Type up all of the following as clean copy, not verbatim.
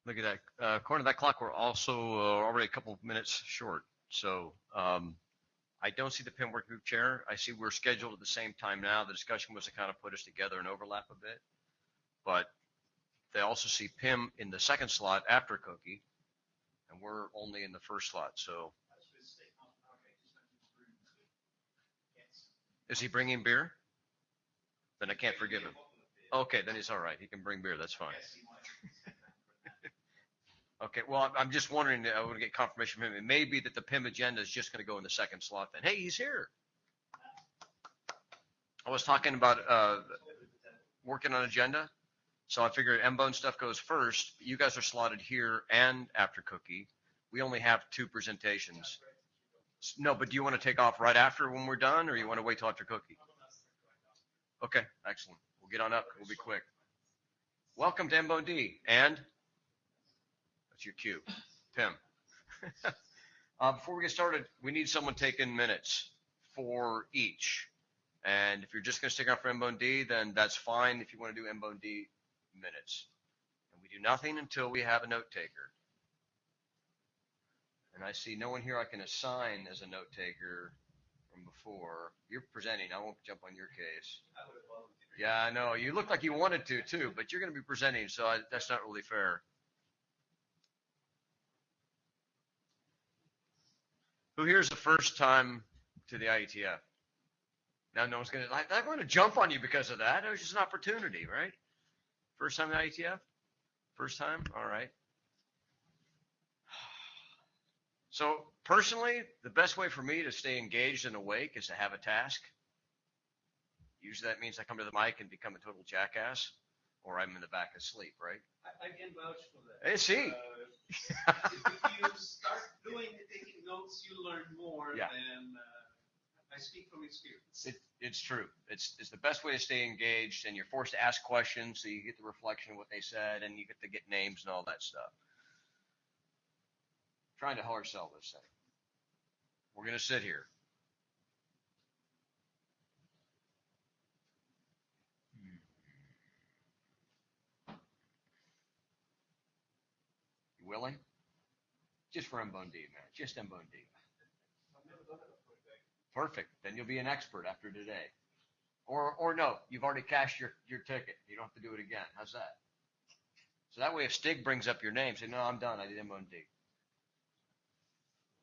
Look at that. According to that clock, we're also already a couple of minutes short. So I don't see the PIM working group chair. I see we're scheduled at the same time now. The discussion was to kind of put us together and overlap a bit. But they also see PIM in the second slot after Cookie, and we're only in the first slot. So is he bringing beer? Then I can't forgive him. Okay, then he's all right. He can bring beer. That's fine. Okay, well, I'm just wondering, I want to get confirmation from him. It may be that the PIM agenda is just going to go in the second slot then. Hey, he's here. I was talking about working on agenda. So I figured MBONE stuff goes first. You guys are slotted here and after Cookie. We only have 2 presentations. No, but do you want to take off right after when we're done, or you want to wait till after Cookie? Okay, excellent. We'll get on up. We'll be quick. Welcome to MBOND. And that's your cue, Tim. Before we get started, we need someone taking minutes for each. And if you're just going to stick out for MBOND, then that's fine if you want to do MBOND minutes. And we do nothing until we have a note taker. And I see no one here I can assign as a note taker from before. You're presenting. I won't jump on your case. Yeah, I know. You look like you wanted to, too, but you're going to be presenting, so that's not really fair. Who here's the first time to the IETF? Now, no one's going to, I'm going to jump on you because of that. It was just an opportunity, right? First time to IETF? First time? All right. So personally, the best way for me to stay engaged and awake is to have a task. Usually that means I come to the mic and become a total jackass, or I'm in the back asleep, right? I can vouch for that. Hey, see. If you start taking notes, you learn more. Yeah. Than I speak from experience. It's true. It's the best way to stay engaged, and you're forced to ask questions, so you get the reflection of what they said, and you get to get names and all that stuff. Trying to hard sell this thing. We're going to sit here. You willing? Just for MBOND, man. Just MBOND. Perfect. Then you'll be an expert after today. Or no, you've already cashed your ticket. You don't have to do it again. How's that? So that way if Stig brings up your name, say, no, I'm done. I did MBOND.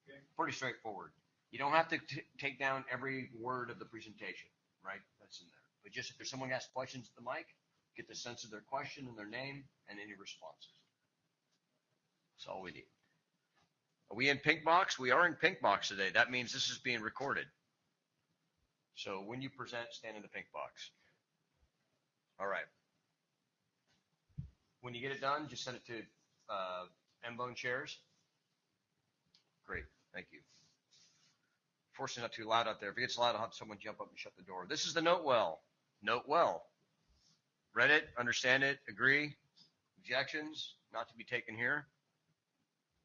Okay. Pretty straightforward. You don't have to take down every word of the presentation, right? That's in there. But just if there's someone who asks questions at the mic, get the sense of their question and their name and any responses. That's all we need. Are we in pink box? We are in pink box today. That means this is being recorded. So when you present, stand in the pink box. All right. When you get it done, just send it to MBONE chairs. Great. Thank you. Fortunately, not too loud out there. If it gets loud, I'll have someone jump up and shut the door. This is the note well. Note well. Read it, understand it, agree. Objections, not to be taken here.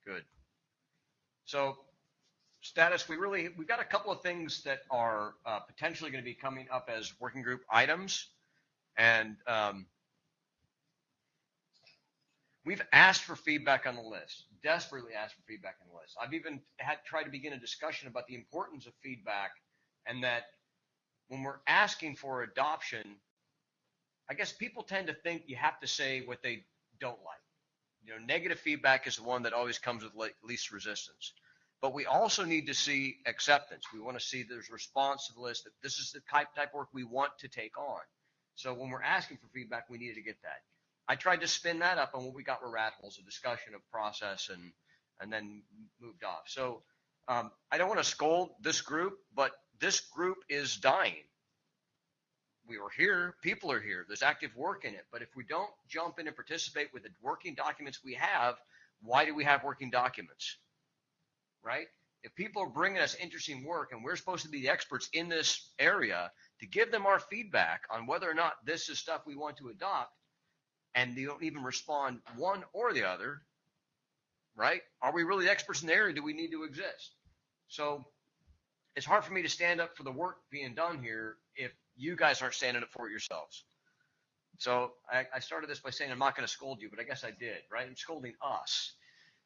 Good. So status, we've got a couple of things that are potentially going to be coming up as working group items. And we've asked for feedback on the list, desperately asked for feedback on the list. I've even tried to begin a discussion about the importance of feedback, and that when we're asking for adoption, I guess people tend to think you have to say what they don't like. You know, negative feedback is the one that always comes with least resistance. But we also need to see acceptance. We want to see there's response to the list, that this is the type of work we want to take on. So when we're asking for feedback, we need to get that. I tried to spin that up, and what we got were rat holes, a discussion of process, and then moved off. So I don't want to scold this group, but this group is dying. We were here, people are here, there's active work in it, but if we don't jump in and participate with the working documents we have, why do we have working documents, right? If people are bringing us interesting work and we're supposed to be the experts in this area to give them our feedback on whether or not this is stuff we want to adopt, and they don't even respond one or the other, right? Are we really experts in the area? Do we need to exist? So it's hard for me to stand up for the work being done here if you guys aren't standing up for it yourselves. So I started this by saying I'm not going to scold you, but I guess I did, right? I'm scolding us.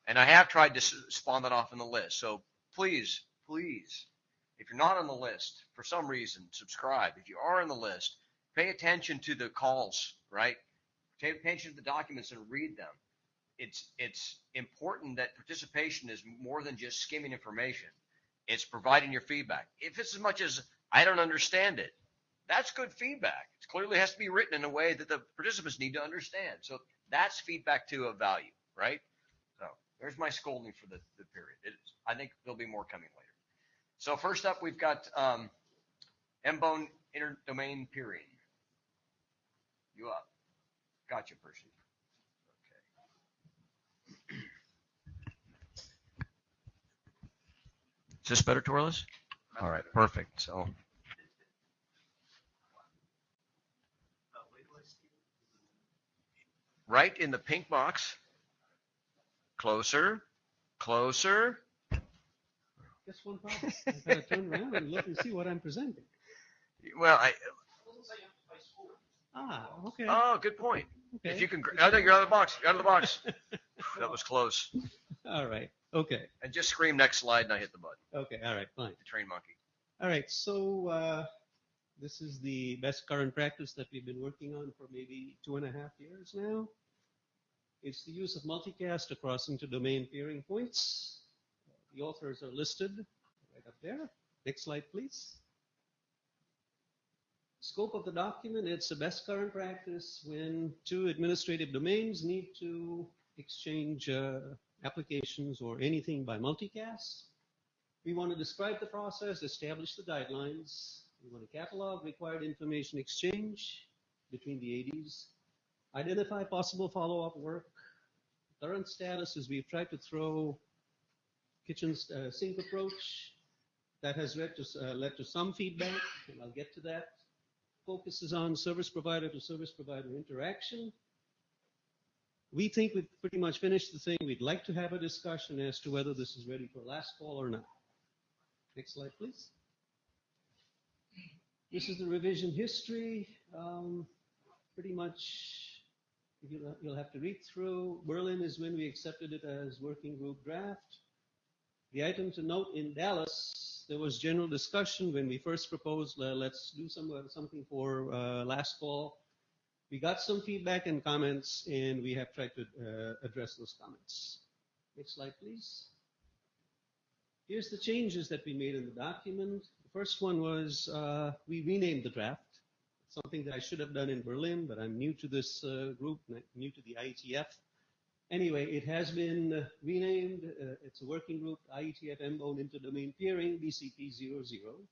And I have tried to spawn that off in the list. So please, please, if you're not on the list for some reason, subscribe. If you are on the list, pay attention to the calls, right? Pay attention to the documents and read them. It's important that participation is more than just skimming information. It's providing your feedback. If it's as much as I don't understand it, that's good feedback. It clearly has to be written in a way that the participants need to understand. So that's feedback too of value, right? So there's my scolding for the period. I think there'll be more coming later. So first up, we've got MBONE interdomain peering. You up? Gotcha, Percy. Okay. Is this better, Torres? All right, perfect. So. Right in the pink box. Closer. Closer. Just one problem. I've got to turn around and look and see what I'm presenting. Well, okay. Oh, good point. Okay. If you can, I think you're out of the box. You're out of the box. That was close. All right. Okay. And just scream next slide, and I hit the button. Okay. All right. Fine. The train monkey. All right. So this is the best current practice that we've been working on for maybe 2.5 years now. It's the use of multicast across interdomain peering points. The authors are listed right up there. Next slide, please. Scope of the document, it's the best current practice when two administrative domains need to exchange applications or anything by multicast. We want to describe the process, establish the guidelines. We want to catalog required information exchange between the ADs, identify possible follow-up work. Current status is we've tried to throw kitchen sink approach. That has led to some feedback, and I'll get to that. Focuses on service provider to service provider interaction. We think we've pretty much finished the thing. We'd like to have a discussion as to whether this is ready for last call or not. Next slide, please. This is the revision history. Pretty much you'll have to read through. Berlin is when we accepted it as working group draft. The item to note in Dallas, there was general discussion when we first proposed, let's do something for last call. We got some feedback and comments, and we have tried to address those comments. Next slide, please. Here's the changes that we made in the document. The first one was we renamed the draft. Something that I should have done in Berlin, but I'm new to this group, new to the IETF. Anyway, it has been renamed. It's a working group, IETF MBONE Interdomain Peering, BCP00.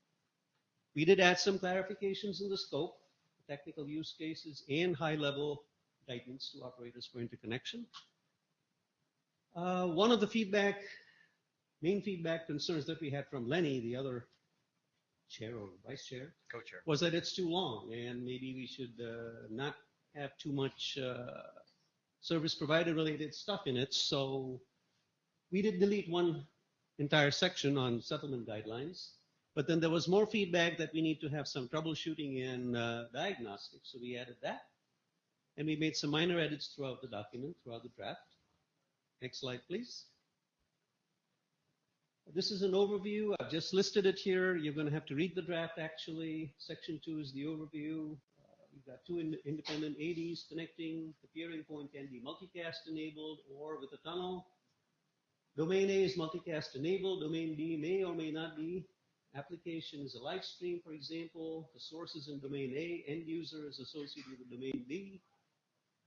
We did add some clarifications in the scope, technical use cases, and high-level guidance to operators for interconnection. One of the main feedback concerns that we had from Lenny, the other chair or vice chair, co-chair, was that it's too long, and maybe we should not have too much service provider related stuff in it. So we did delete one entire section on settlement guidelines, but then there was more feedback that we need to have some troubleshooting and diagnostics. So we added that, and we made some minor edits throughout the document, throughout the draft. Next slide, please. This is an overview. I've just listed it here. You're going to have to read the draft, actually. Section 2 is the overview. We've got two independent ADs connecting. The peering point can be multicast enabled or with a tunnel. Domain A is multicast enabled. Domain B may or may not be. Application is a live stream, for example. The source is in domain A. End user is associated with domain B.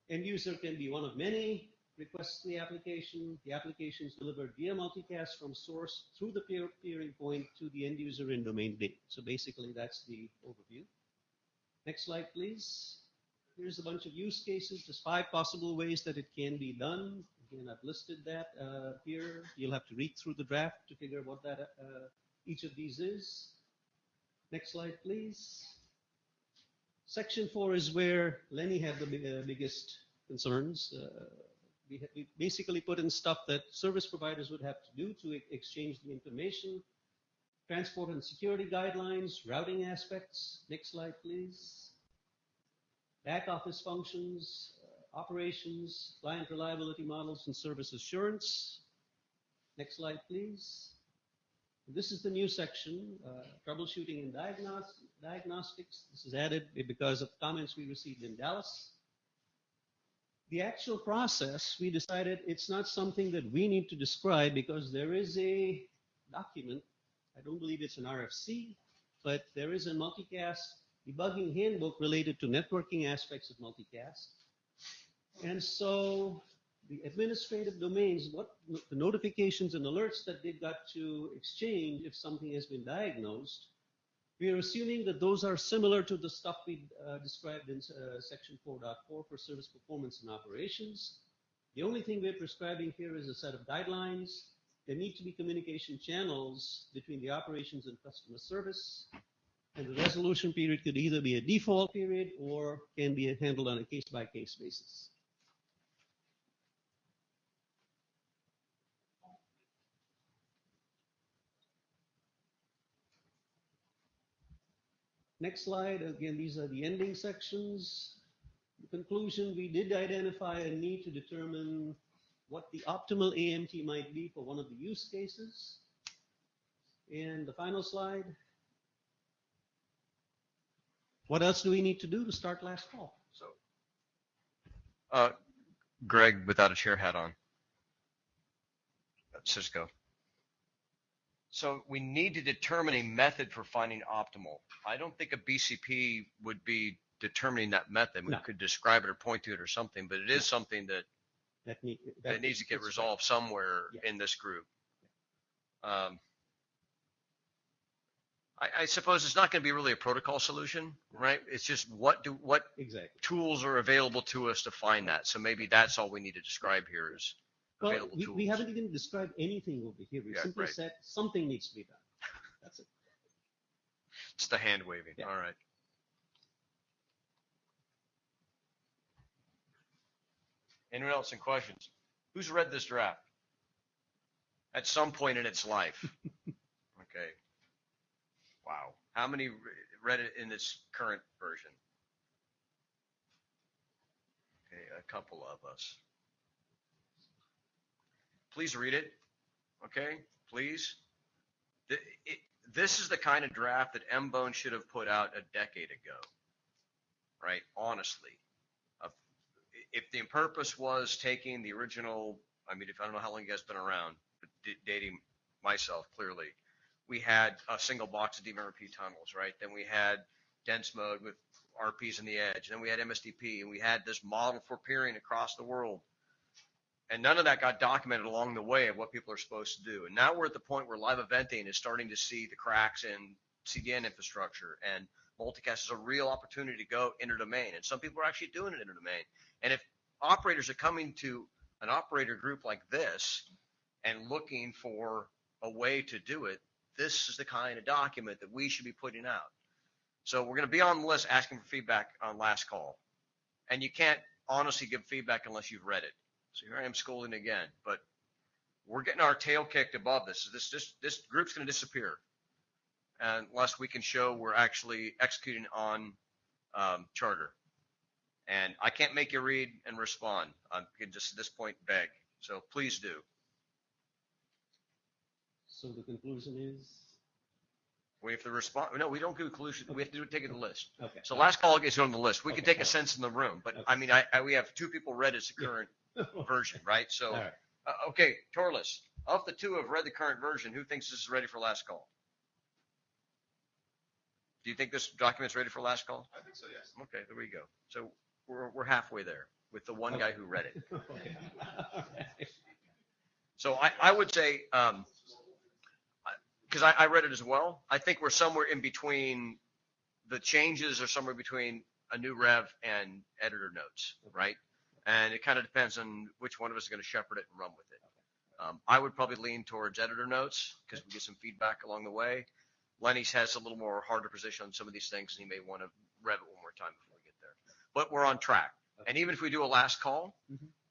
End user can be one of many. Requests the application. The application is delivered via multicast from source through the peering point to the end user in domain B. So basically, that's the overview. Next slide, please. Here's a bunch of use cases. There's 5 possible ways that it can be done. Again, I've listed that here. You'll have to read through the draft to figure out what that each of these is. Next slide, please. Section 4 is where Lenny had the biggest concerns. We basically put in stuff that service providers would have to do to exchange the information. Transport and security guidelines, routing aspects. Next slide, please. back office functions, operations, client reliability models, and service assurance. Next slide, please. This is the new section, troubleshooting and diagnostics. This is added because of comments we received in Dallas. The actual process, we decided it's not something that we need to describe because there is a document. I don't believe it's an RFC, but there is a multicast debugging handbook related to networking aspects of multicast. And so the administrative domains, what the notifications and alerts that they've got to exchange if something has been diagnosed, we are assuming that those are similar to the stuff we described in section 4.4 for service performance and operations. The only thing we're prescribing here is a set of guidelines. There need to be communication channels between the operations and customer service. And the resolution period could either be a default period or can be handled on a case-by-case basis. Next slide. Again, these are the ending sections. In conclusion, we did identify a need to determine what the optimal AMT might be for one of the use cases. And the final slide. What else do we need to do to start last call? So, Greg, without a chair hat on, Cisco. So we need to determine a method for finding optimal. I don't think a BCP would be determining that method. We could describe it or point to it or something, but it is something that needs to get resolved somewhere in this group. I suppose it's not going to be really a protocol solution, right? It's just what tools are available to us to find that. So maybe that's all we need to describe here is available tools. We haven't even described anything over here. We simply said something needs to be done. That's it. It's the hand waving. Yeah. All right. Anyone else in questions? Who's read this draft? At some point in its life. Okay. Wow. How many read it in this current version? Okay, a couple of us. Please read it. Okay, please. This is the kind of draft that MBONE should have put out a decade ago, right? Honestly. If the purpose was taking the original, I mean, I don't know how long you guys have been around, but dating myself clearly, we had a single box of DMRP tunnels, right? Then we had dense mode with RPs in the edge. Then we had MSDP, and we had this model for peering across the world. And none of that got documented along the way of what people are supposed to do. And now we're at the point where live eventing is starting to see the cracks in CDN infrastructure, and multicast is a real opportunity to go interdomain. And some people are actually doing it interdomain. And if operators are coming to an operator group like this and looking for a way to do it, this is the kind of document that we should be putting out. So we're going to be on the list asking for feedback on last call. And you can't honestly give feedback unless you've read it. So here I am scolding again, but we're getting our tail kicked above this. This group's going to disappear unless we can show we're actually executing on charter. And I can't make you read and respond. I can just at this point beg. So please do. So the conclusion is? We have to respond. No, we don't do conclusion. We have to take it to the list. Okay. So last call gets on the list. We can take a sense in the room, but I mean, we have two people read as the current version, right? So, right. Okay, Torlis, of the two who have read the current version, who thinks this is ready for last call? Do you think this document's ready for last call? I think so, yes. Okay, there we go. So we're halfway there with the one guy who read it. Okay. So I would say, because I read it as well, I think we're somewhere in between. The changes are somewhere between a new rev and editor notes, right? And it kind of depends on which one of us is going to shepherd it and run with it. I would probably lean towards editor notes because we get some feedback along the way. Lenny's has a little more harder position on some of these things, and he may want to rev it one more time before we get there. But we're on track. Okay. And even if we do a last call,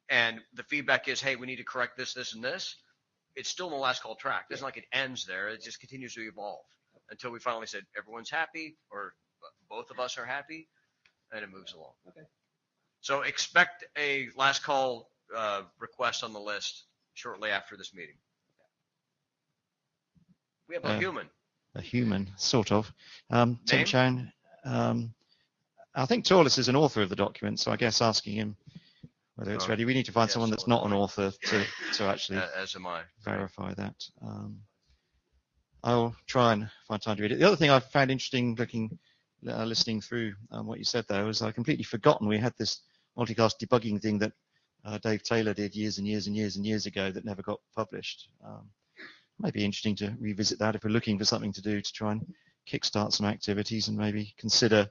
and the feedback is, hey, we need to correct this, this, and this, it's still in the last call track. It's not like it ends there. It just continues to evolve until we finally said everyone's happy or both of us are happy. and it moves along. Okay. So expect a last call request on the list shortly after this meeting. We have a human. A human, sort of. Tim Name? Chang. I think Torlis is an author of the document, so I guess asking him whether it's ready. We need to find someone that's not an author to actually as am I. verify that. I'll try and find time to read it. The other thing I found interesting listening through what you said there was I completely forgotten we had this multicast debugging thing that Dave Taylor did years and years and years and years ago that never got published. Might be interesting to revisit that if we're looking for something to do to try and kickstart some activities and maybe consider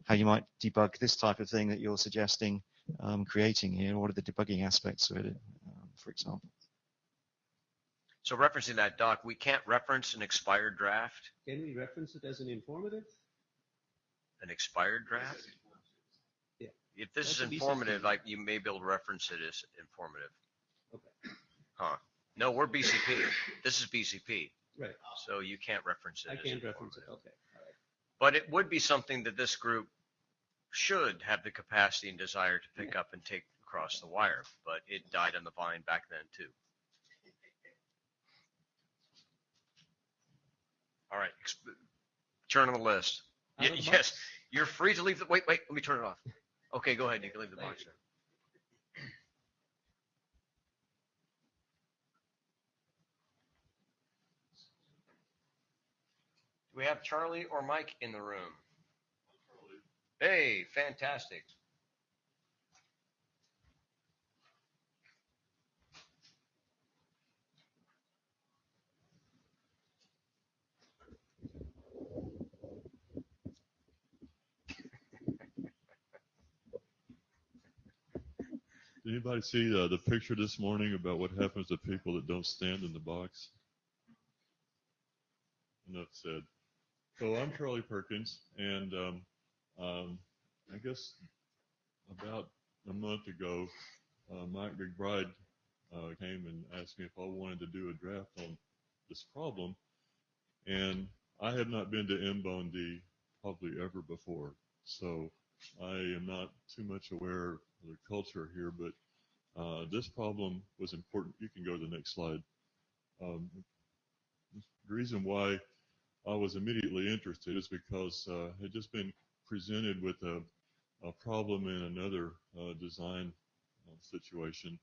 how you might debug this type of thing that you're suggesting creating here. What are the debugging aspects of it, for example? So referencing that, Doc, we can't reference an expired draft? Can we reference it as an informative? An expired draft? Yeah. If this That's is informative, you may be able to reference it as informative. Okay. Huh. No, we're BCP. This is BCP. Right. So you can't reference it. I can't reference it. Okay. All right. But it would be something that this group should have the capacity and desire to pick up and take across the wire. But it died on the vine back then too. All right. Turn on the list. Yes. You're free to leave the. Wait. Let me turn it off. Okay, go ahead. You can leave the box there. Do we have Charlie or Mike in the room? Hey, fantastic. Did anybody see the picture this morning about what happens to people that don't stand in the box? Enough said. So I'm Charlie Perkins, and I guess about a month ago, Mike McBride came and asked me if I wanted to do a draft on this problem, and I had not been to MBONED probably ever before, so I am not too much aware of the culture here, but this problem was important. You can go to the next slide. The reason why I was immediately interested is because I had just been presented with a problem in another design situation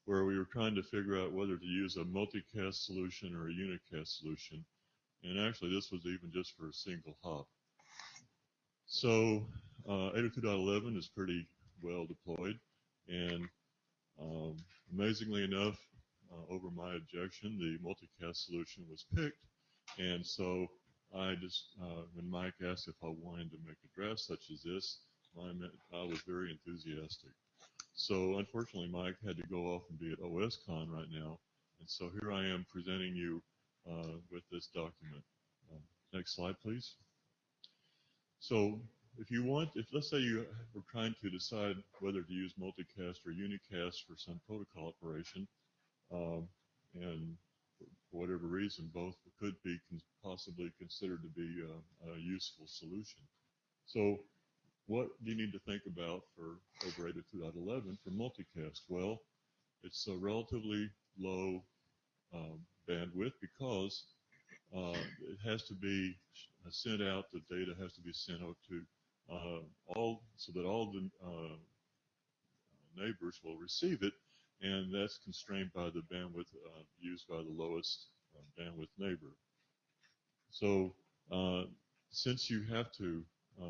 where we were trying to figure out whether to use a multicast solution or a unicast solution. And actually, this was even just for a single hop. So 802.11 is pretty well deployed, and amazingly enough, over my objection, the multicast solution was picked. And so I just, when Mike asked if I wanted to make a draft such as this, I was very enthusiastic. So unfortunately, Mike had to go off and be at OSCon right now. And so here I am presenting you with this document. Next slide, please. So let's say you were trying to decide whether to use multicast or unicast for some protocol operation, and for whatever reason, both could be possibly considered to be a useful solution. So what do you need to think about for over 802.11 for multicast? Well, it's a relatively low bandwidth because it has to be sent out, the data has to be sent out to so that all the neighbors will receive it, and that's constrained by the bandwidth used by the lowest bandwidth neighbor. So since you have to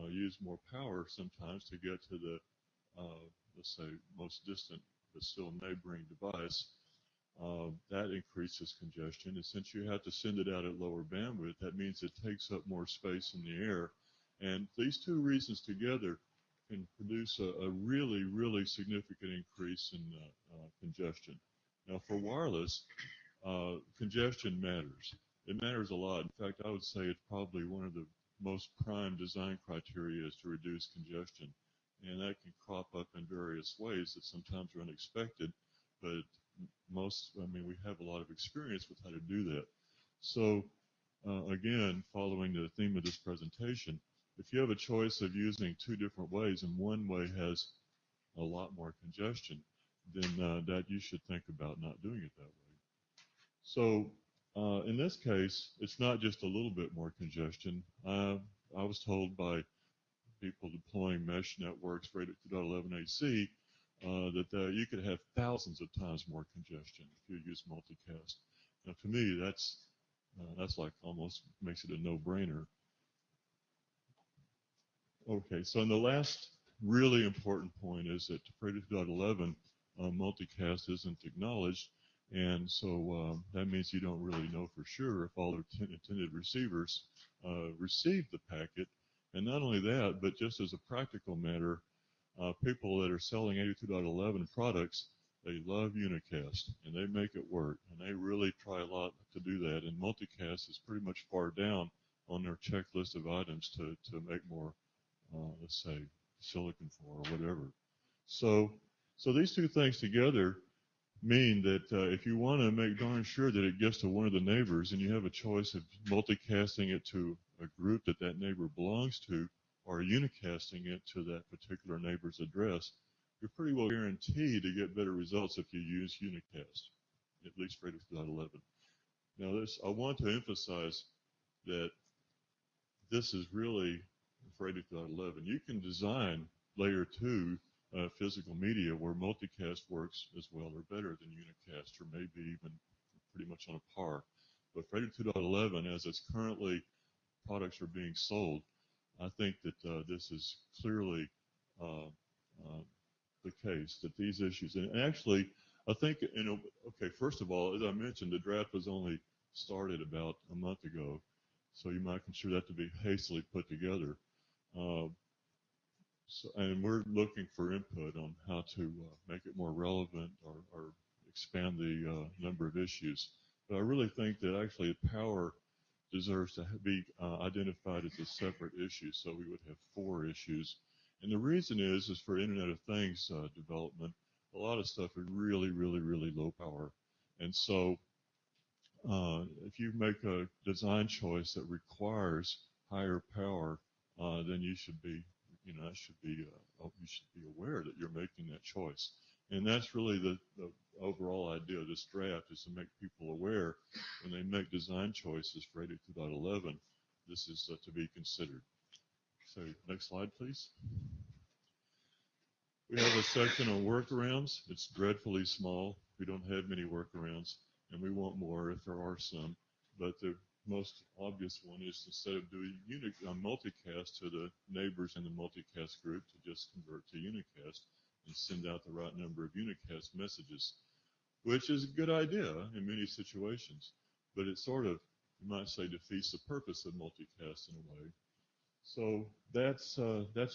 use more power sometimes to get to the, let's say, most distant but still neighboring device, that increases congestion. And since you have to send it out at lower bandwidth, that means it takes up more space in the air. And these two reasons together can produce a really, really significant increase in congestion. Now, for wireless, congestion matters. It matters a lot. In fact, I would say it's probably one of the most prime design criteria is to reduce congestion. And that can crop up in various ways that sometimes are unexpected, but we have a lot of experience with how to do that. So, again, following the theme of this presentation, if you have a choice of using two different ways and one way has a lot more congestion, then that you should think about not doing it that way. So in this case, it's not just a little bit more congestion. I was told by people deploying mesh networks for 802.11ac that you could have thousands of times more congestion if you use multicast. Now, to me, that's like almost makes it a no-brainer. Okay, so in the last really important point is that for 802.11, multicast isn't acknowledged, and so that means you don't really know for sure if all their intended receivers receive the packet. And not only that, but just as a practical matter, people that are selling 802.11 products, they love unicast, and they make it work, and they really try a lot to do that. And multicast is pretty much far down on their checklist of items to make more, let's say, silicon for or whatever. So these two things together mean that if you want to make darn sure that it gets to one of the neighbors and you have a choice of multicasting it to a group that that neighbor belongs to or unicasting it to that particular neighbor's address, you're pretty well guaranteed to get better results if you use unicast, at least for 802.11. Now I want to emphasize that this is really for 802.11. You can design layer 2 physical media where multicast works as well or better than unicast, or maybe even pretty much on a par. But for 802.11, as it's currently products are being sold, I think that this is clearly the case, that these issues, and actually, I think, okay, first of all, as I mentioned, the draft was only started about a month ago, so you might consider that to be hastily put together. And we're looking for input on how to make it more relevant or expand the number of issues. But I really think that actually power deserves to be identified as a separate issue, so we would have 4 issues. And the reason is for Internet of Things development, a lot of stuff is really, really, really low power. And so if you make a design choice that requires higher power, then you should be, you should be aware that you're making that choice. And that's really the overall idea of this draft, is to make people aware when they make design choices for 802.11, this is to be considered. So next slide, please. We have a section on workarounds. It's dreadfully small. We don't have many workarounds, and we want more if there are some. But the most obvious one is, instead of doing multicast to the neighbors in the multicast group, to just convert to unicast and send out the right number of unicast messages, which is a good idea in many situations, but it sort of, you might say, defeats the purpose of multicast in a way. So that's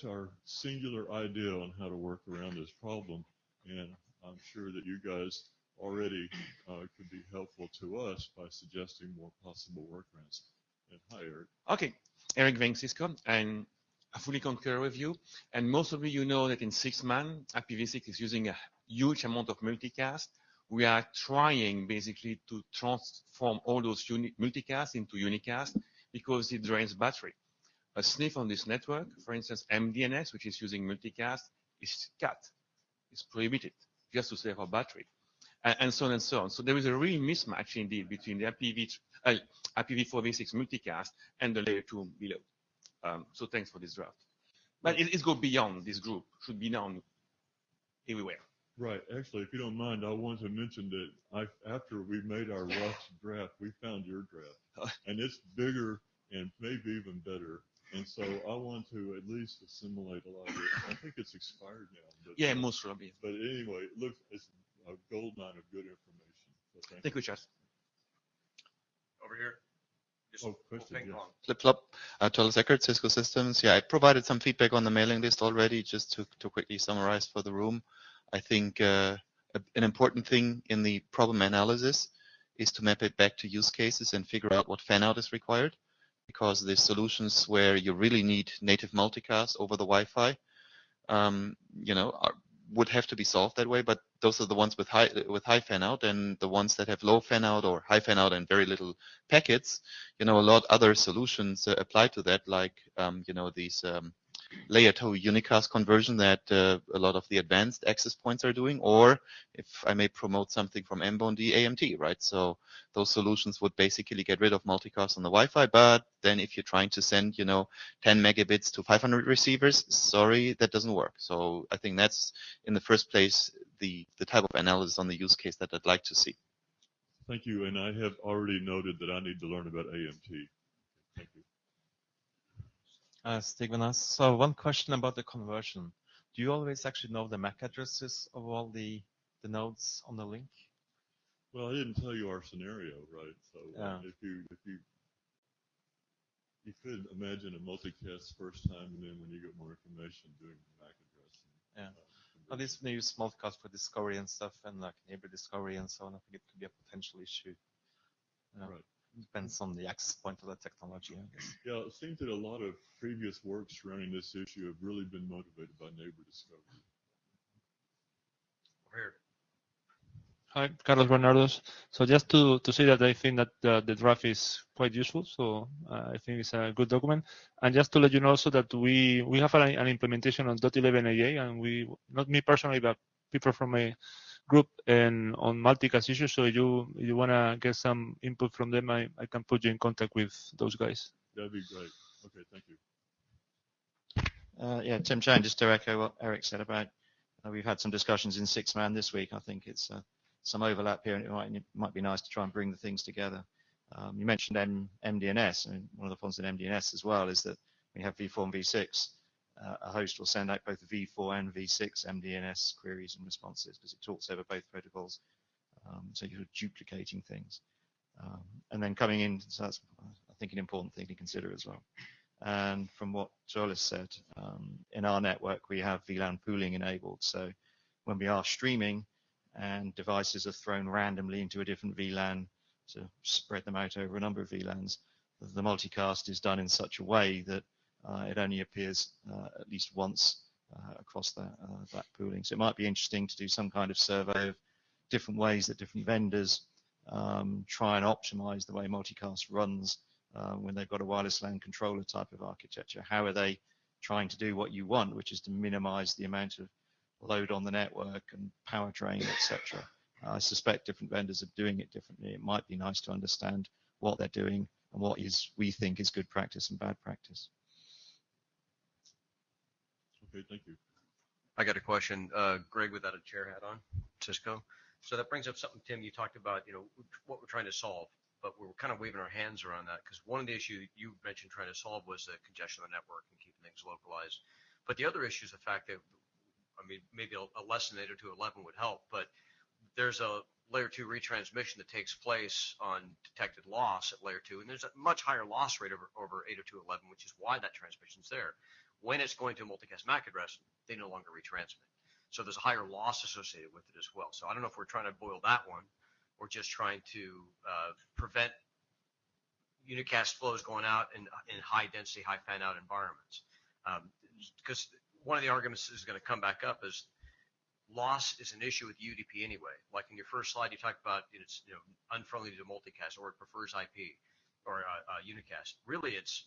our singular idea on how to work around this problem, and I'm sure that you guys already could be helpful to us by suggesting more possible workarounds. And hi, Eric. Okay, Eric Veng, Cisco, and I fully concur with you. And most of you know that in 6-man, IPv6 is using a huge amount of multicast. We are trying basically to transform all those multicast into unicast because it drains battery. A sniff on this network, for instance, MDNS, which is using multicast, is cut. It's prohibited just to save our battery. And so on and so on. So there is a real mismatch indeed between the IPv4v6 multicast and the layer 2 below. So thanks for this draft. But it goes beyond this group, should be known everywhere. Right. Actually, if you don't mind, I want to mention that after we made our rough draft, we found your draft. And it's bigger and maybe even better. And so I want to at least assimilate a lot of it. I think it's expired now. But, yeah, most probably. But anyway, look, it's a gold mine of good information. So thank you, Charles. Over here. Just question, yes. Flip-flop, Charles Eckert, Cisco Systems. Yeah, I provided some feedback on the mailing list already, just to quickly summarize for the room. I think an important thing in the problem analysis is to map it back to use cases and figure out what fan-out is required, because the solutions where you really need native multicast over the Wi-Fi, would have to be solved that way, but those are the ones with high fan out, and the ones that have low fan out or high fan out and very little packets. A lot other solutions apply to that, like these layer 2 unicast conversion that a lot of the advanced access points are doing, or if I may promote something from MBONED, AMT, right? So those solutions would basically get rid of multicast on the Wi-Fi, but then if you're trying to send, 10 megabits to 500 receivers, sorry, that doesn't work. So I think that's, in the first place, the type of analysis on the use case that I'd like to see. Thank you, and I have already noted that I need to learn about AMT. Thank you. Stigmanas, so one question about the conversion. Do you always actually know the MAC addresses of all the nodes on the link? Well, I didn't tell you our scenario, right? So if you could imagine a multicast first time, and then when you get more information, doing the MAC address. Well, this may use multicast for discovery and stuff, and like neighbor discovery and so on. I think it could be a potential issue. Right. Depends on the access point of the technology, I guess. Yeah, it seems that a lot of previous work surrounding this issue have really been motivated by neighbor discovery. Over here. Hi, Carlos Bernardos. So just to say that I think that the draft is quite useful. So I think it's a good document. And just to let you know also that we have an implementation on .11aa, and we, not me personally, but people from a group and on multicast issues. So if you want to get some input from them, I can put you in contact with those guys. That'd be great. Okay, thank you. Yeah, Tim Chan, just to echo what Eric said about, we've had some discussions in 6-man this week. I think it's some overlap here, and it might be nice to try and bring the things together. You mentioned MDNS, and one of the problems in MDNS as well is that we have V4 and V6. A host will send out both the V4 and V6 MDNS queries and responses because it talks over both protocols. So you're duplicating things. And then coming in, so that's, I think, an important thing to consider as well. And from what Jolis said, in our network, we have VLAN pooling enabled. So when we are streaming and devices are thrown randomly into a different VLAN to spread them out over a number of VLANs, the multicast is done in such a way that it only appears at least once across that pooling. So it might be interesting to do some kind of survey of different ways that different vendors try and optimize the way multicast runs when they've got a wireless LAN controller type of architecture. How are they trying to do what you want, which is to minimize the amount of load on the network and power drain, etc. I suspect different vendors are doing it differently. It might be nice to understand what they're doing and what we think is good practice and bad practice. Okay, thank you. I got a question. Greg without a chair hat on, Cisco. So that brings up something, Tim, you talked about, what we're trying to solve, but we're kind of waving our hands around that because one of the issues you mentioned trying to solve was the congestion of the network and keeping things localized. But the other issue is the fact that, maybe a lesson 802.11 would help, but there's a layer 2 retransmission that takes place on detected loss at layer 2, and there's a much higher loss rate over 802.11, which is why that transmission's there. When it's going to a multicast MAC address, they no longer retransmit. So there's a higher loss associated with it as well. So I don't know if we're trying to boil that one or just trying to prevent unicast flows going out in high density, high fan out environments. Because one of the arguments is going to come back up is loss is an issue with UDP anyway. Like in your first slide, you talked about it's unfriendly to multicast, or it prefers IP or unicast. Really, it's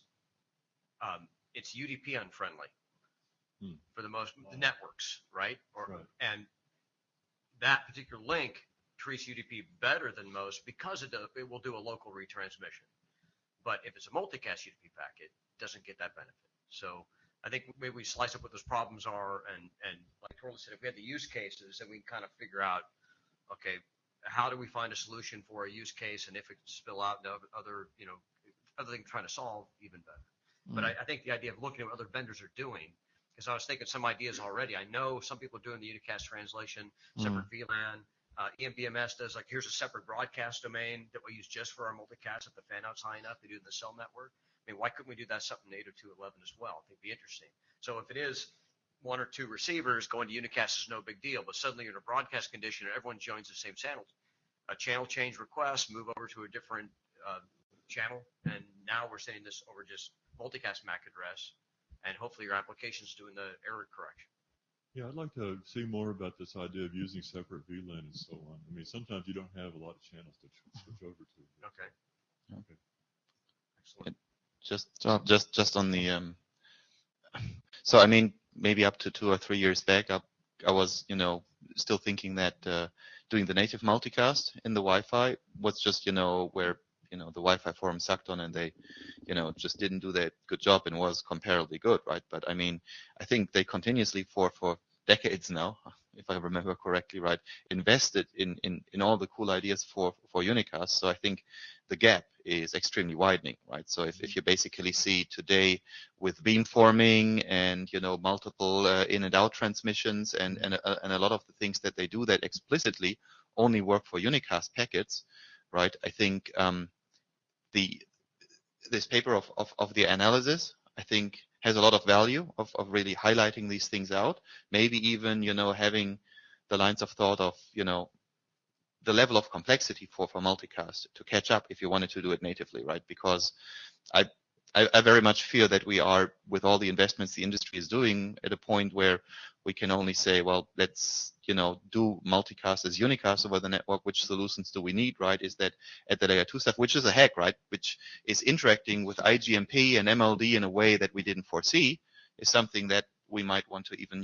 UDP unfriendly for the networks, right? Right. And that particular link treats UDP better than most because it will do a local retransmission. But if it's a multicast UDP packet, it doesn't get that benefit. So I think maybe we slice up what those problems are, and like Torla said, if we had the use cases, then we can kind of figure out, okay, how do we find a solution for a use case, and if it can spill out into other things trying to solve, even better. But I think the idea of looking at what other vendors are doing, because I was thinking some ideas already. I know some people are doing the unicast translation, separate VLAN. EMBMS does, like, here's a separate broadcast domain that we use just for our multicast if the fan out's high enough. They do it in the cell network. Why couldn't we do that something in 802.11 as well? I think it'd be interesting. So if it is one or two receivers going to unicast is no big deal, but suddenly you're in a broadcast condition and everyone joins the same channel, a channel change request, move over to a different channel, and now we're sending this over just multicast MAC address, and hopefully your application's doing the error correction. Yeah, I'd like to see more about this idea of using separate VLAN and so on. I mean, sometimes you don't have a lot of channels to switch over to. Okay. Okay. Excellent. Just on the so I mean maybe up to 2 or 3 years back I was still thinking that doing the native multicast in the Wi-Fi was just where the Wi-Fi forum sucked on and they just didn't do that good job and was comparably good, right? But I mean I think they continuously for decades now, if I remember correctly, right, invested in all the cool ideas for unicast. So I think the gap is extremely widening, right? So if you basically see today with beamforming and multiple in and out transmissions and a lot of the things that they do that explicitly only work for unicast packets, right? I think this paper of the analysis, I think, has a lot of value of really highlighting these things out. Maybe even having the lines of thought of the level of complexity for multicast to catch up if you wanted to do it natively, right? Because I very much fear that we are, with all the investments the industry is doing, at a point where we can only say, well, let's do multicast as unicast over the network. Which solutions do we need, right? Is that at the layer 2 stuff, which is a hack, right? Which is interacting with IGMP and MLD in a way that we didn't foresee, is something that we might want to even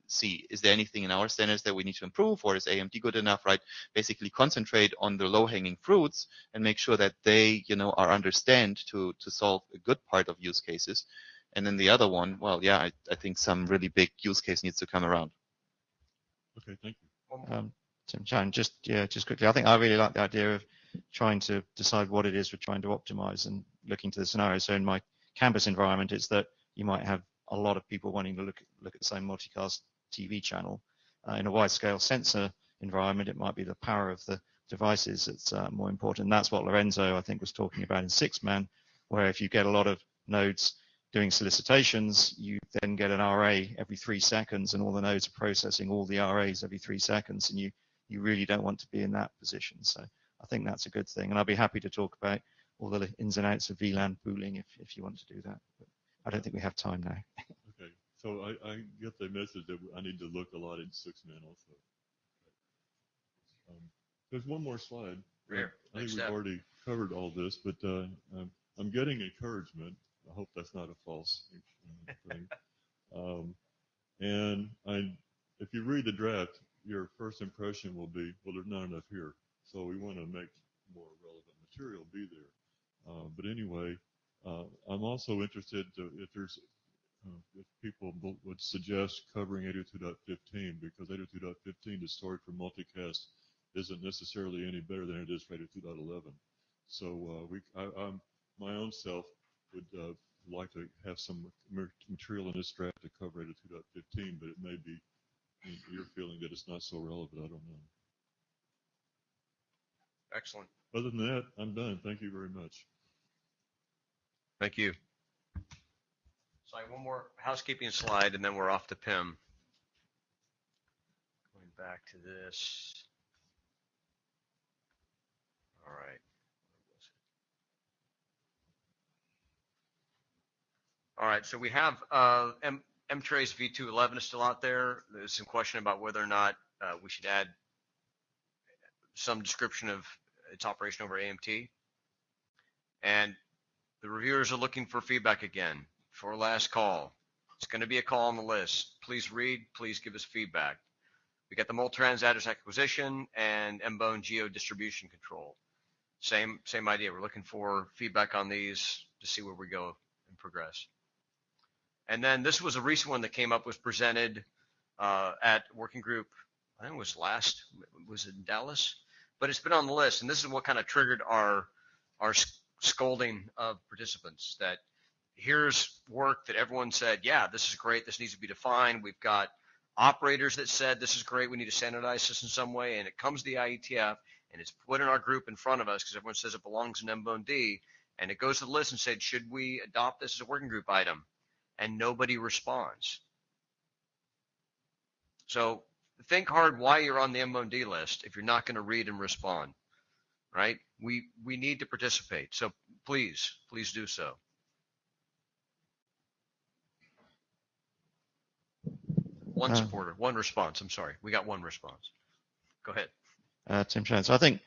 see. Is there anything in our standards that we need to improve, or is AMD good enough, right? Basically concentrate on the low-hanging fruits and make sure that they are understand to solve a good part of use cases. And then the other one, well, yeah, I think some really big use case needs to come around. Okay, thank you. Tim Chan, just quickly, I think I really like the idea of trying to decide what it is we're trying to optimize and looking to the scenario. So in my campus environment, it's that you might have a lot of people wanting to look at the same multicast TV channel. In a wide-scale sensor environment, it might be the power of the devices that's more important. And that's what Lorenzo, I think, was talking about in 6-man, where if you get a lot of nodes doing solicitations, you then get an RA every 3 seconds, and all the nodes are processing all the RAs every 3 seconds, and you really don't want to be in that position. So I think that's a good thing. And I'll be happy to talk about all the ins and outs of VLAN pooling if you want to do that. But I don't think we have time now. Okay, so I get the message that I need to look a lot in 6-man also. There's one more slide. Rare. I think we've already covered all this, but I'm getting encouragement. I hope that's not a false thing. And if you read the draft, your first impression will be, well, there's not enough here. So we want to make more relevant material be there. But anyway, I'm also interested if people would suggest covering 802.15, because 802.15 is stored for multicast isn't necessarily any better than it is for 802.11. So my own self would like to have some material in this draft to cover 802.15, but it may be you're feeling that it's not so relevant. I don't know. Excellent. Other than that, I'm done. Thank you very much. Thank you. Sorry, one more housekeeping slide, and then we're off to PIM. Going back to this. All right. All right, so we have M-Trace V211 is still out there. There's some question about whether or not we should add some description of its operation over AMT. And the reviewers are looking for feedback again for last call. It's going to be a call on the list. Please read, please give us feedback. We got the multi-trans address acquisition and MBONE geo distribution control. Same idea. We're looking for feedback on these to see where we go and progress. And then this was a recent one that came up, was presented at working group, I think it was in Dallas, but it's been on the list. And this is what kind of triggered our scolding of participants, that here's work that everyone said, yeah, this is great, this needs to be defined. We've got operators that said this is great, we need to standardize this in some way, and it comes to the IETF, and it's put in our group in front of us because everyone says it belongs in MBOND, and it goes to the list and said, should we adopt this as a working group item? And nobody responds. So think hard why you're on the MBOND list if you're not going to read and respond, right? We need to participate, so please do so. One supporter, one response. I'm sorry. We got one response. Go ahead. Tim Shand. So I think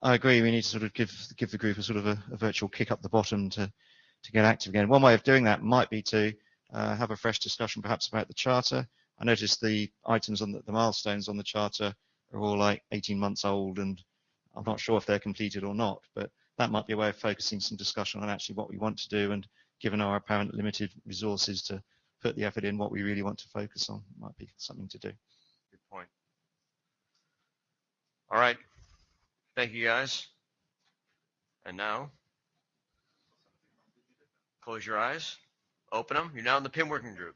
I agree. We need to sort of give the group a sort of a virtual kick up the bottom to get active again. One way of doing that might be to have a fresh discussion perhaps about the charter. I noticed the items on the milestones on the charter are all like 18 months old, and I'm not sure if they're completed or not, but that might be a way of focusing some discussion on actually what we want to do, and given our apparent limited resources, to put the effort in what we really want to focus on. Might be something to do. Good point. All right. Thank you, guys. And now, close your eyes, open them. You're now in the PIM working group.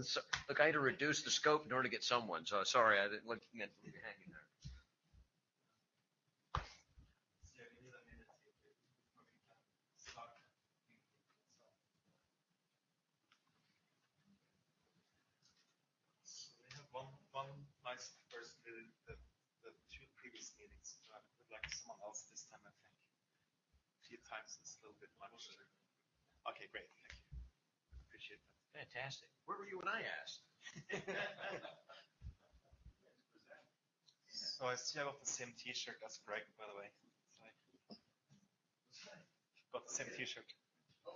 So, look, I had to reduce the scope in order to get someone, so sorry, I didn't meant to leave you hanging there. So we have one nice person who did the two previous meetings. I would like someone else this time, I think. A few times it's a little bit much. Okay, great. Thank you. Appreciate that. Fantastic. Where were you when I asked? So I see I got the same T-shirt as Greg, by the way. So got the same T-shirt. So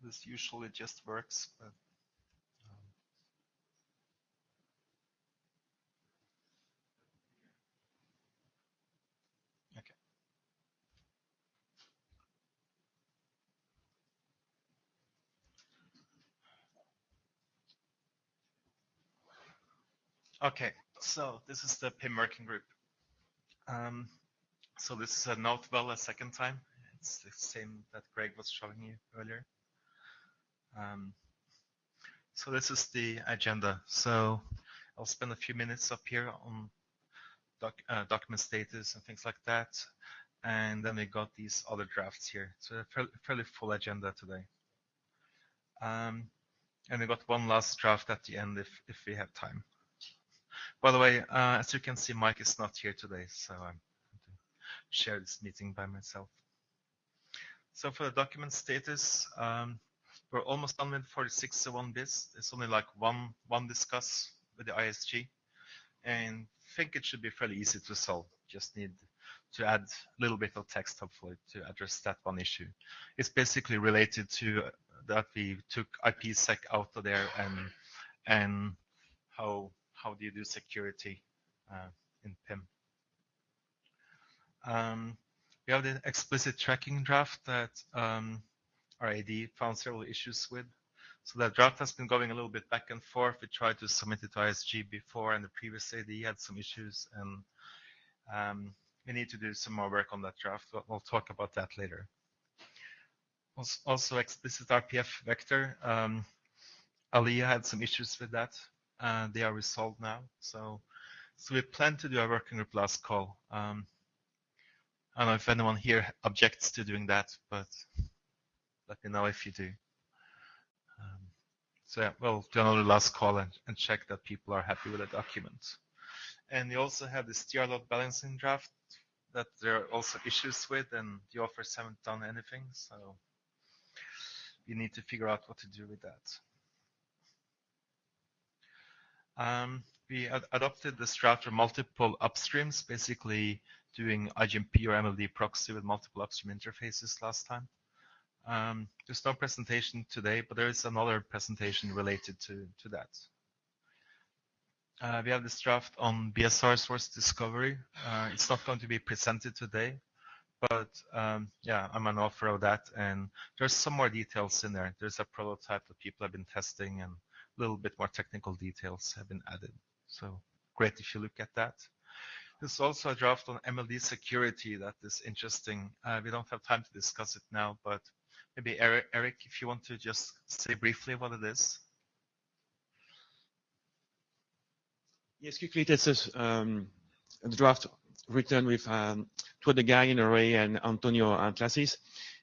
this usually just works, but okay. Okay, so this is the PIM working group. So this is a notable a second time. It's the same that Greg was showing you earlier. So this is the agenda. So I'll spend a few minutes up here on document status and things like that. And then we got these other drafts here. So a fairly full agenda today. And we got one last draft at the end if we have time. By the way, as you can see, Mike is not here today, so I'm going to share this meeting by myself. So for the document status, we're almost done with 4601 bis. It's only like one discuss with the ISG, and I think it should be fairly easy to solve. Just need to add a little bit of text, hopefully, to address that one issue. It's basically related to that we took IPsec out of there, and how do you do security in PIM. We have the explicit tracking draft that our AD found several issues with. So that draft has been going a little bit back and forth. We tried to submit it to ISG before, and the previous AD had some issues, and we need to do some more work on that draft. We'll talk about that later. Also, explicit RPF vector. Aliyah had some issues with that. They are resolved now. So we plan to do a working group last call. I don't know if anyone here objects to doing that, but let me know if you do. So yeah, we'll do another last call and check that people are happy with the document. And we also have this TR load balancing draft that there are also issues with, and the authors haven't done anything. So we need to figure out what to do with that. We adopted this draft for multiple upstreams, basically doing IGMP or MLD proxy with multiple upstream interfaces last time. There's no presentation today, but there is another presentation related to that. We have this draft on BSR source discovery. It's not going to be presented today, but yeah, I'm an author of that, and there's some more details in there. There's a prototype that people have been testing, and a little bit more technical details have been added. So great if you look at that. There's also a draft on MLD security that is interesting. We don't have time to discuss it now, but maybe Eric, if you want to just say briefly what it is. Yes, quickly, that's a draft written with Todd Guy, Ray, and Antonio Classis.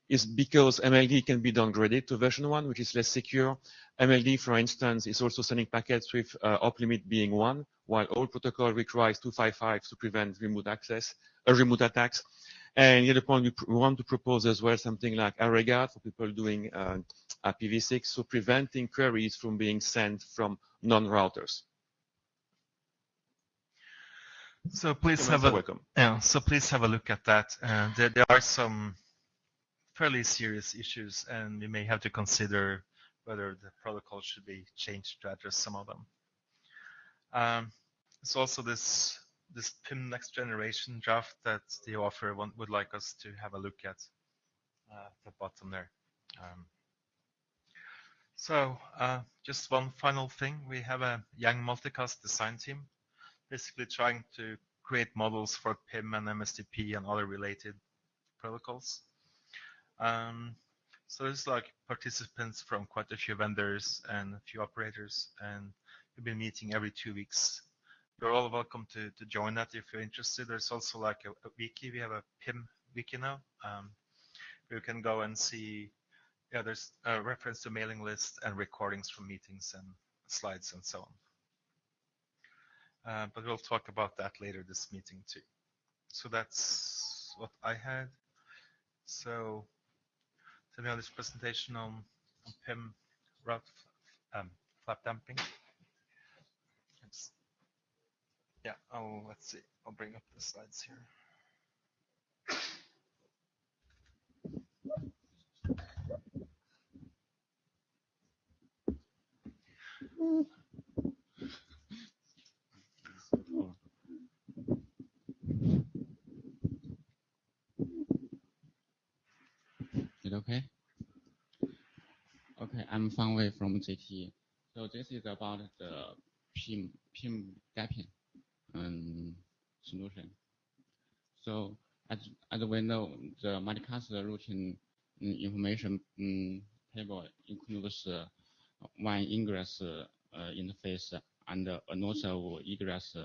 Is because MLD can be downgraded to version 1, which is less secure. MLD, for instance, is also sending packets with up limit being 1, while all protocol requires 255 to prevent remote access, remote attacks. And the other point, we want to propose as well something like Arregard for people doing IPv6, so preventing queries from being sent from non-routers. So please have a look at that. There are some fairly serious issues, and we may have to consider whether the protocol should be changed to address some of them. There's also this PIM next generation draft that the author would like us to have a look at the bottom there. So just one final thing, we have a young multicast design team, basically trying to create models for PIM and MSTP and other related protocols. So there's like participants from quite a few vendors and a few operators, and we've been meeting every 2 weeks. You're all welcome to join that if you're interested. There's also like a wiki. We have a PIM wiki now. You can go and see, yeah, there's a reference to mailing list and recordings from meetings and slides and so on. But we'll talk about that later this meeting too. So that's what I had. So we have this presentation on PIM route flap damping. Yeah, let's see. I'll bring up the slides here. Is it okay? Okay, I'm Fang Wei from GT. So this is about the PIM damping solution. So as we know, the multicast routing information table includes one ingress interface and another egress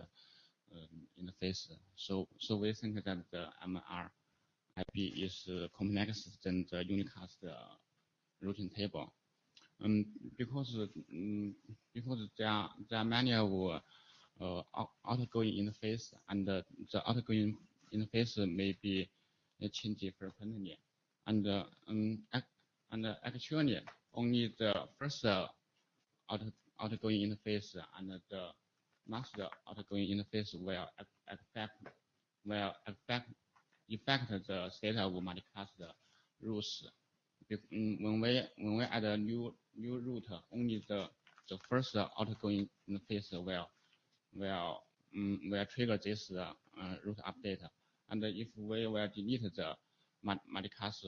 interface. So we think that the MR IP is complex than the unicast routing table. Because there are many of outgoing interface, and the outgoing interface may be changed frequently, and actually only the first outgoing interface and the last outgoing interface will affect the state of multicast rules. When we add a new route, only the first outgoing interface will trigger this route update. And if we will delete the multicast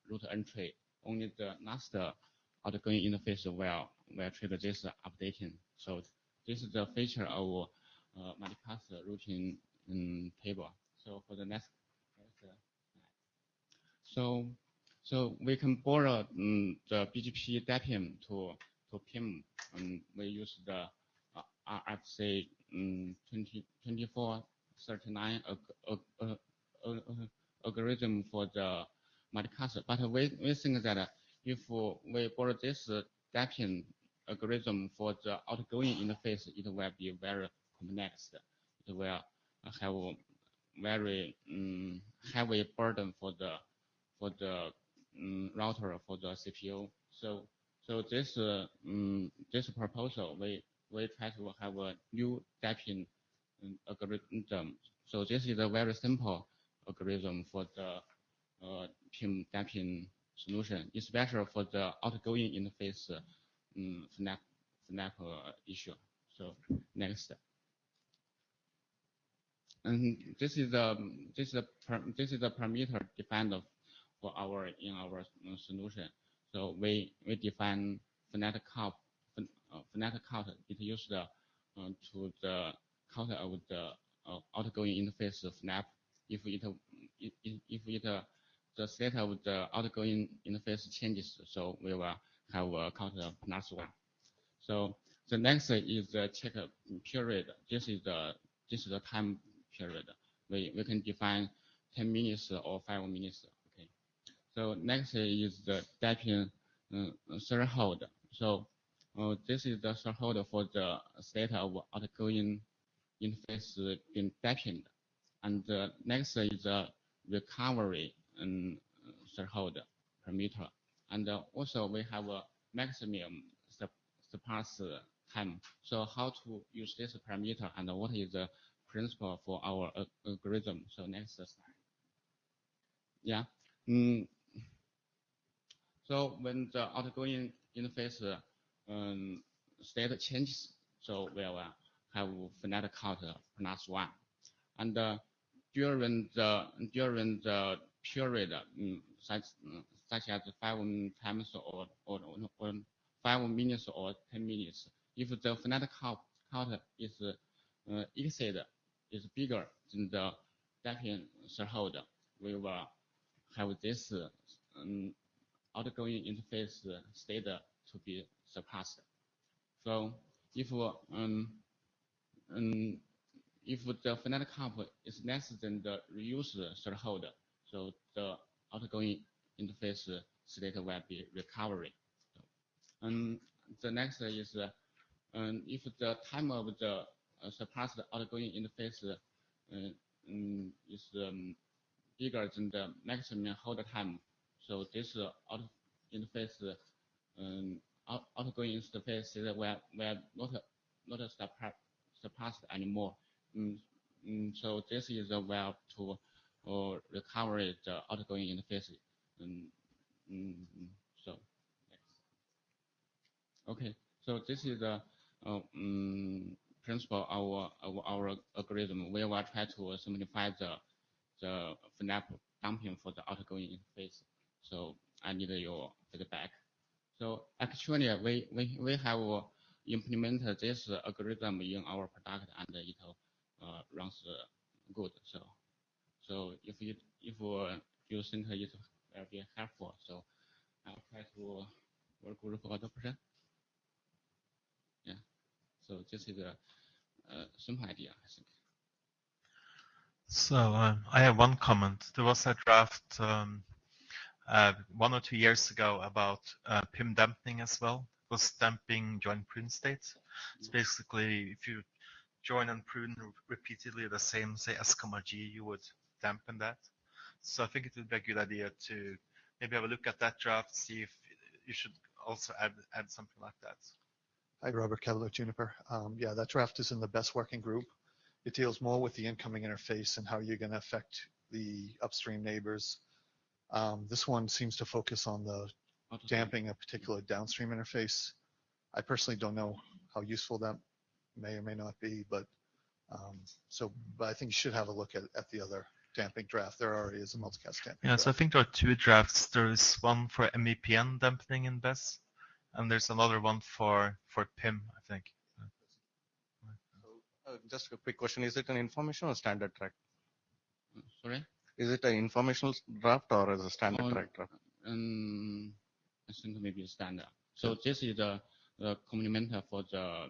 route entry, only the last outgoing interface will trigger this updating. So this is the feature of multicast routing table. So for the next slide. So we can borrow the BGP damping to PIM. We use the RFC 2439 algorithm for the multicast. But we think that if we borrow this damping algorithm for the outgoing interface, it will be very complex. It will have very heavy burden for the router, for the CPU. So this proposal, we try to have a new damping algorithm. So this is a very simple algorithm for the PIM damping solution, especially for the outgoing interface FNAP issue. So next. And this is the parameter defined for our solution. So we define finite count. It used to the count of the outgoing interface FNAP. If the state of the outgoing interface changes, so we will have a count of +1. So the next is the check period. This is the time period. We can define 10 minutes or 5 minutes. Okay. So next is the damping threshold. So this is the threshold for the state of outgoing interface being dampened. And next is the recovery threshold parameter. And also we have a maximum surpass time. So how to use this parameter and what is the principle for our algorithm? So next slide. Yeah. So when the outgoing interface state changes, so we will have finite count +1. And during the period such as 5 times or 5 minutes or 10 minutes, if the finite count is is bigger than the damping threshold, we will have this outgoing interface state to be surpassed. So if the finite count is less than the reuse threshold, so the outgoing interface state will be recovery. And the next is if the time of the surpassed outgoing interface is bigger than the maximum hold time, so this outgoing interface will not surpassed anymore. So this is a way to recover the outgoing interface. So okay, so this is the principle of our algorithm. We will try to simplify the FNAP dumping for the outgoing interface. So I need your feedback. So actually, we have implemented this algorithm in our product, and it runs good. So if you think it will be helpful, so I'll try to work with 100%. Yeah. So this is a simple idea, I think. So I have one comment. There was a draft 1 or 2 years ago about PIM damping as well. It was damping joint prune states. It's basically if you join and prune repeatedly the same, say S, G, you would dampen that. So I think it would be a good idea to maybe have a look at that draft, see if you should also add something like that. Hi, Robert Keller, Juniper. Yeah, that draft is in the best working group. It deals more with the incoming interface and how you're going to affect the upstream neighbors. This one seems to focus on the damping a particular downstream interface. I personally don't know how useful that may or may not be, but but I think you should have a look at the other damping draft. There already is a multicast damping draft. So I think there are 2 drafts. There is one for MBONED dampening in BESS, and there's another one for PIM, I think. Just a quick question. Is it an informational or standard track? Sorry? Is it an informational draft or is it a standard track draft? I think maybe standard. So this is the complementer for the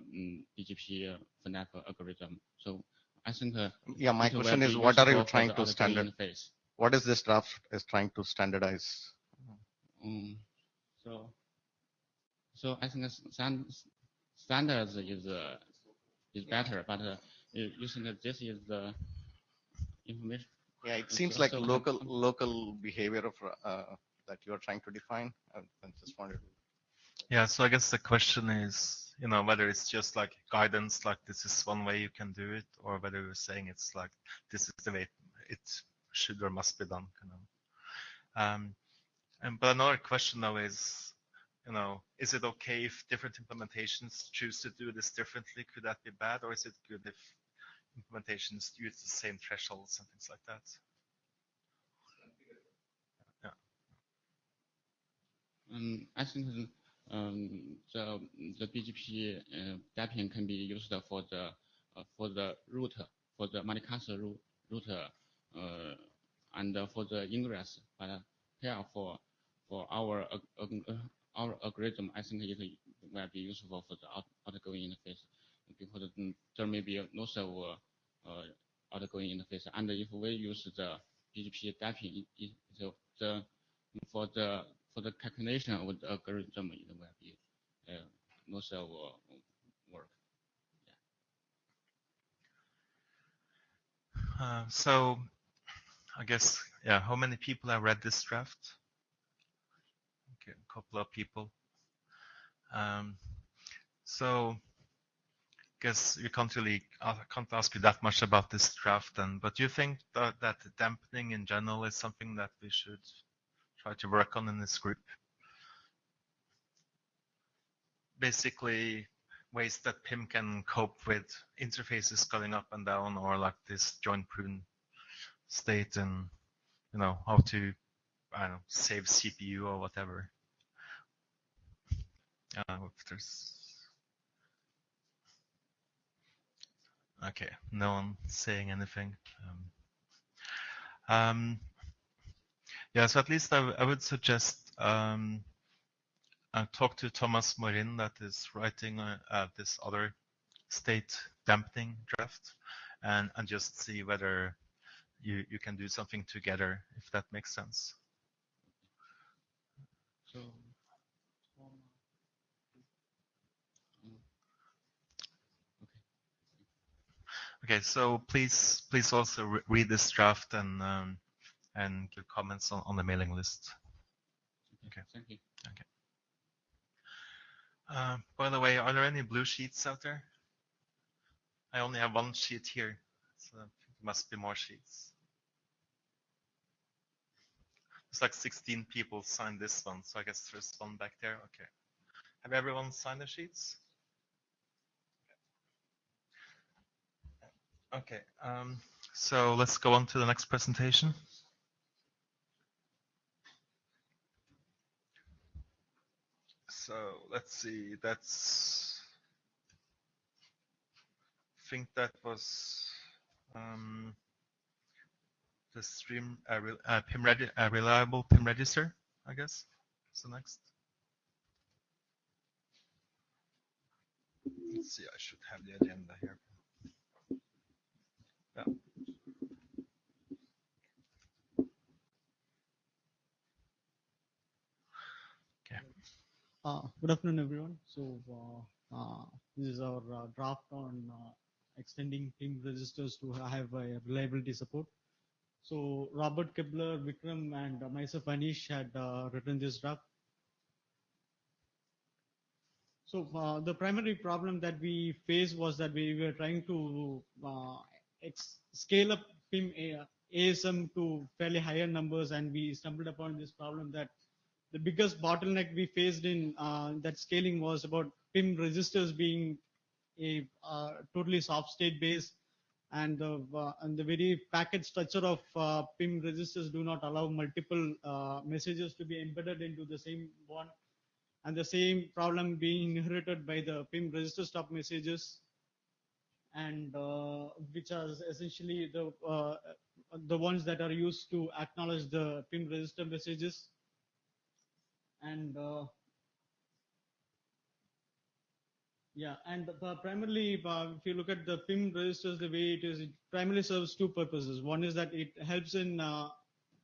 BGP FNAP algorithm. So I think yeah, my question is, what are you trying to standardize? What is this draft is trying to standardize? So I think standards is better, but you think that this is the information? Yeah, it seems like local behavior of that you are trying to define. I just wanted to. Yeah, so I guess the question is, whether it's just like guidance, like this is one way you can do it, or whether you're saying it's like this is the way it should or must be done, But another question though is, is it okay if different implementations choose to do this differently? Could that be bad, or is it good if implementations use the same thresholds and things like that? I think the BGP dapping can be used for the router, for the multicast router, and for the ingress. But here for our algorithm, I think it will be useful for the outgoing interface, because there may be no server outgoing interface, and if we use the BGP dapping, for the calculation of the algorithm, it will be no server work. So I guess, how many people have read this draft? Okay, a couple of people. So I guess I can't ask you that much about this draft then, but do you think that the dampening in general is something that we should try to work on in this group? Basically, ways that PIM can cope with interfaces going up and down, or like this joint prune state, and how to, I don't know, save CPU or whatever. If there's okay, no one saying anything. Yeah, so at least I would suggest talk to Thomas Morin, that is writing this other state dampening draft, and just see whether you can do something together, if that makes sense. So, okay, so please also read this draft and give comments on the mailing list. Okay. Thank you. Okay. By the way, are there any blue sheets out there? I only have one sheet here, so there must be more sheets. It's like 16 people signed this one, so I guess there's one back there. Okay. Have everyone signed the sheets? Okay. So let's go on to the next presentation. So let's see. I think that was the stream PIM reliable PIM register, I guess. So next. Let's see. I should have the agenda here. Yeah. Good afternoon, everyone. So this is our draft on extending PIM registers to have reliability support. So Robert Kepler, Vikram, and myself, Anish, had written this draft. So the primary problem that we faced was that we were trying to scale up PIM ASM to fairly higher numbers, and we stumbled upon this problem that the biggest bottleneck we faced in that scaling was about PIM registers being a totally soft state based, and the very packet structure of PIM registers do not allow multiple messages to be embedded into the same one, and the same problem being inherited by the PIM register stop messages, and which are essentially the ones that are used to acknowledge the PIM register messages. And yeah, and primarily, if you look at the PIM registers, the way it is, it primarily serves two purposes. One is that it helps in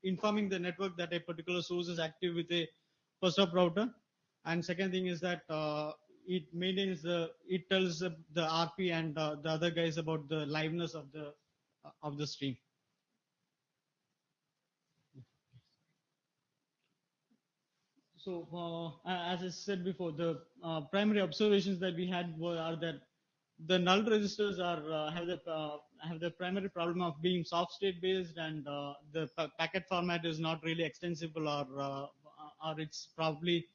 informing the network that a particular source is active with a first hop router, and second thing is that it tells the RP and the other guys about the liveness of the stream. So as I said before, the primary observations that we had are that the null registers have the primary problem of being soft state based, and the packet format is not really extensible or or it's probably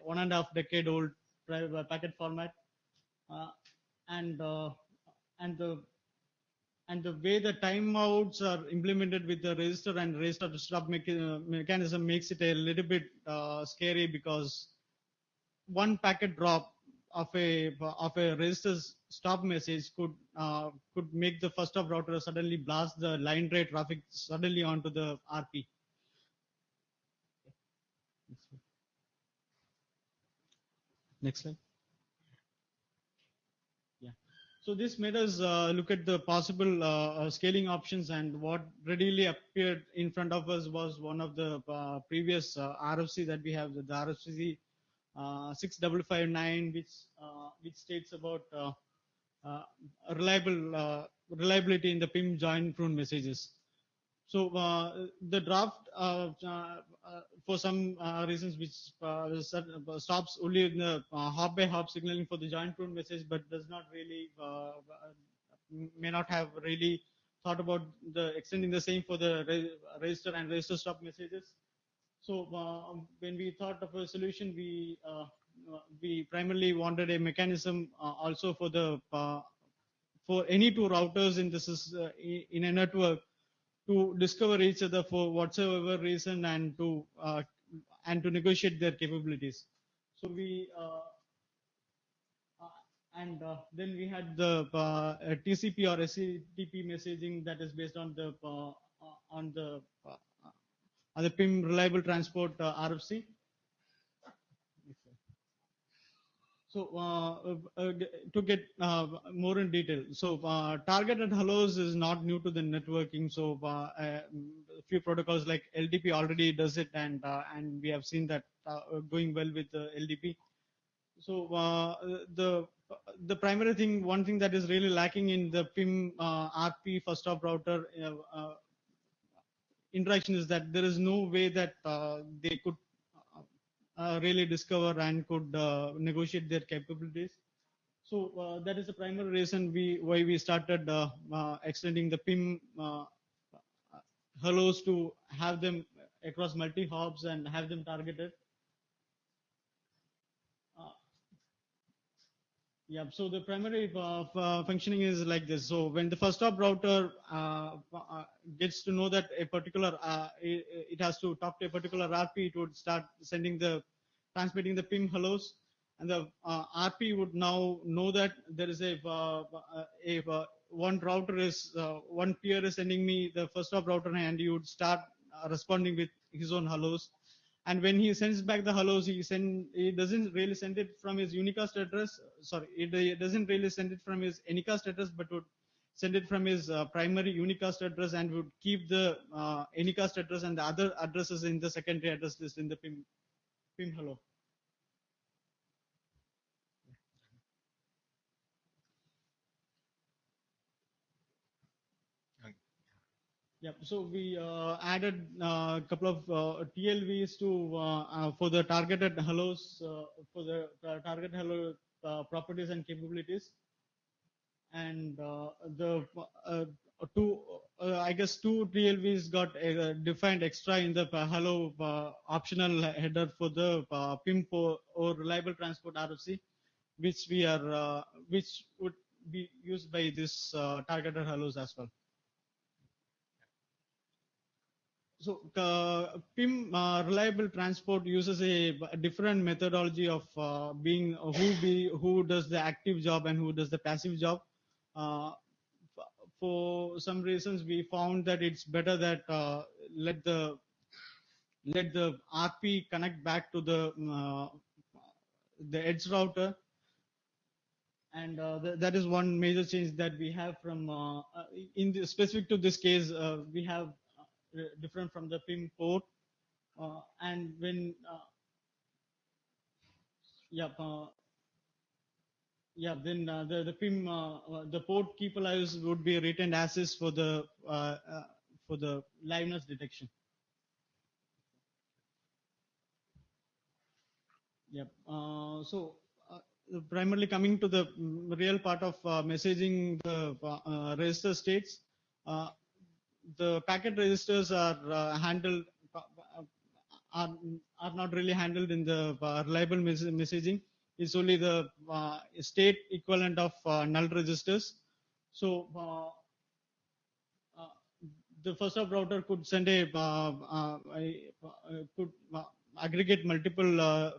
1.5 decade old packet format, and the way the timeouts are implemented with the register and register to stop mechanism makes it a little bit scary, because one packet drop of a register stop message could make the first hop router suddenly blast the line rate traffic suddenly onto the RP. Next slide. Yeah. So this made us look at the possible scaling options, and what readily appeared in front of us was one of the previous RFC that we have, the RFC 6559, which states about reliability in the PIM join prune messages. So the draft, for some reasons, which stops only in the hop by hop signaling for the join prune message, but does not really, may not have really thought about the extending the same for the register and register stop messages. So when we thought of a solution, we primarily wanted a mechanism also for the for any two routers in this in a network to discover each other for whatsoever reason, and to negotiate their capabilities. So we then we had the TCP or SCTP messaging that is based on the PIM reliable transport RFC. So to get more in detail, so targeted hellos is not new to the networking. So a few protocols like LDP already does it, and we have seen that going well with the LDP. So the primary thing, one thing that is really lacking in the PIM RP first hop router interaction is that there is no way that they could really discover and could negotiate their capabilities. So that is the primary reason why we started extending the PIM hellos to have them across multi hops and have them targeted. Yeah, so the primary functioning is like this. So when the first hop router gets to know that a particular, it has to talk to a particular RP, it would start transmitting the PIM hellos, and the RP would now know that there is one router is, one peer is sending me the first hop router, and he would start responding with his own hellos. And when he sends back the hellos, he doesn't really send it from his unicast address. Sorry, it doesn't really send it from his anycast address, but would send it from his primary unicast address, and would keep the anycast address and the other addresses in the secondary address list in the PIM hello. Yeah, so we added a couple of TLVs to for the targeted hellos, for the target hello properties and capabilities, and I guess two TLVs got defined extra in the hello optional header for the PIM or reliable transport RFC, which would be used by this targeted hellos as well. So PIM reliable transport uses a different methodology of being who does the active job and who does the passive job. For some reasons, we found that it's better that let the RP connect back to the edge router, and that is one major change that we have from specific to this case. We have different from the PIM port, and when then the PIM the port keep alive would be retained as is for the liveness detection. Yep. So primarily coming to the real part of messaging the register states. The packet registers are handled are not really handled in the reliable messaging. It's only the state equivalent of null registers. So the first hop router could send could aggregate multiple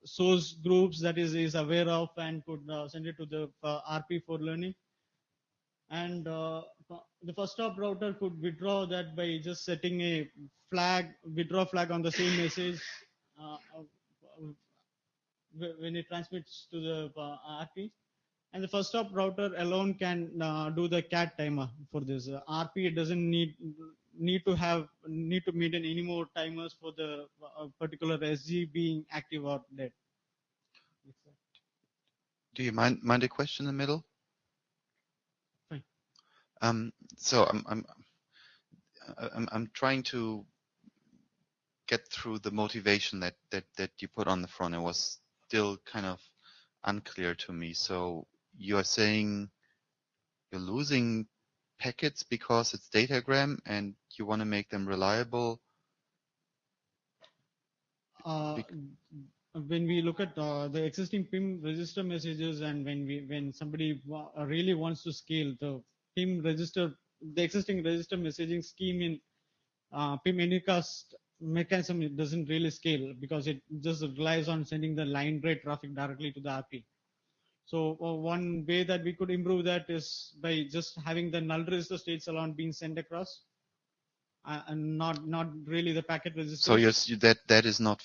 source groups that is aware of, and could send it to the RP for learning. And the first hop router could withdraw that by just setting a withdraw flag on the same message when it transmits to the RP. And the first hop router alone can do the CAT timer for this. RP doesn't need to maintain any more timers for the particular SG being active or dead. Do you mind a question in the middle? Fine. So I'm trying to get through the motivation that you put on the front. It was still kind of unclear to me. So you're saying you're losing packets because it's datagram and you want to make them reliable? When we look at the existing PIM register messages, and when somebody really wants to scale the PIM register, the existing register messaging scheme in PIM Anycast mechanism, it doesn't really scale because it just relies on sending the line rate traffic directly to the RP. So one way that we could improve that is by just having the null register states alone being sent across, and not really the packet register. So yes, that is not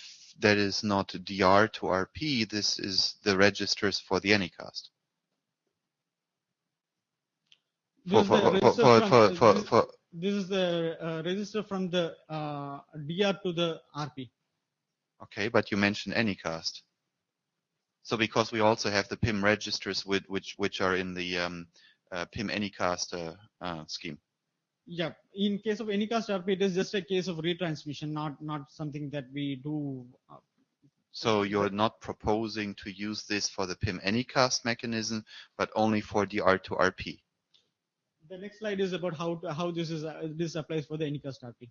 DR to RP. This is the registers for the Anycast. This is the register from the DR to the RP. Okay, but you mentioned Anycast. So because we also have the PIM registers which are in the PIM Anycast scheme. Yeah, in case of Anycast RP, it is just a case of retransmission, not something that we do. So you're not proposing to use this for the PIM Anycast mechanism, but only for DR to RP. The next slide is about how this applies for the Anycast RP.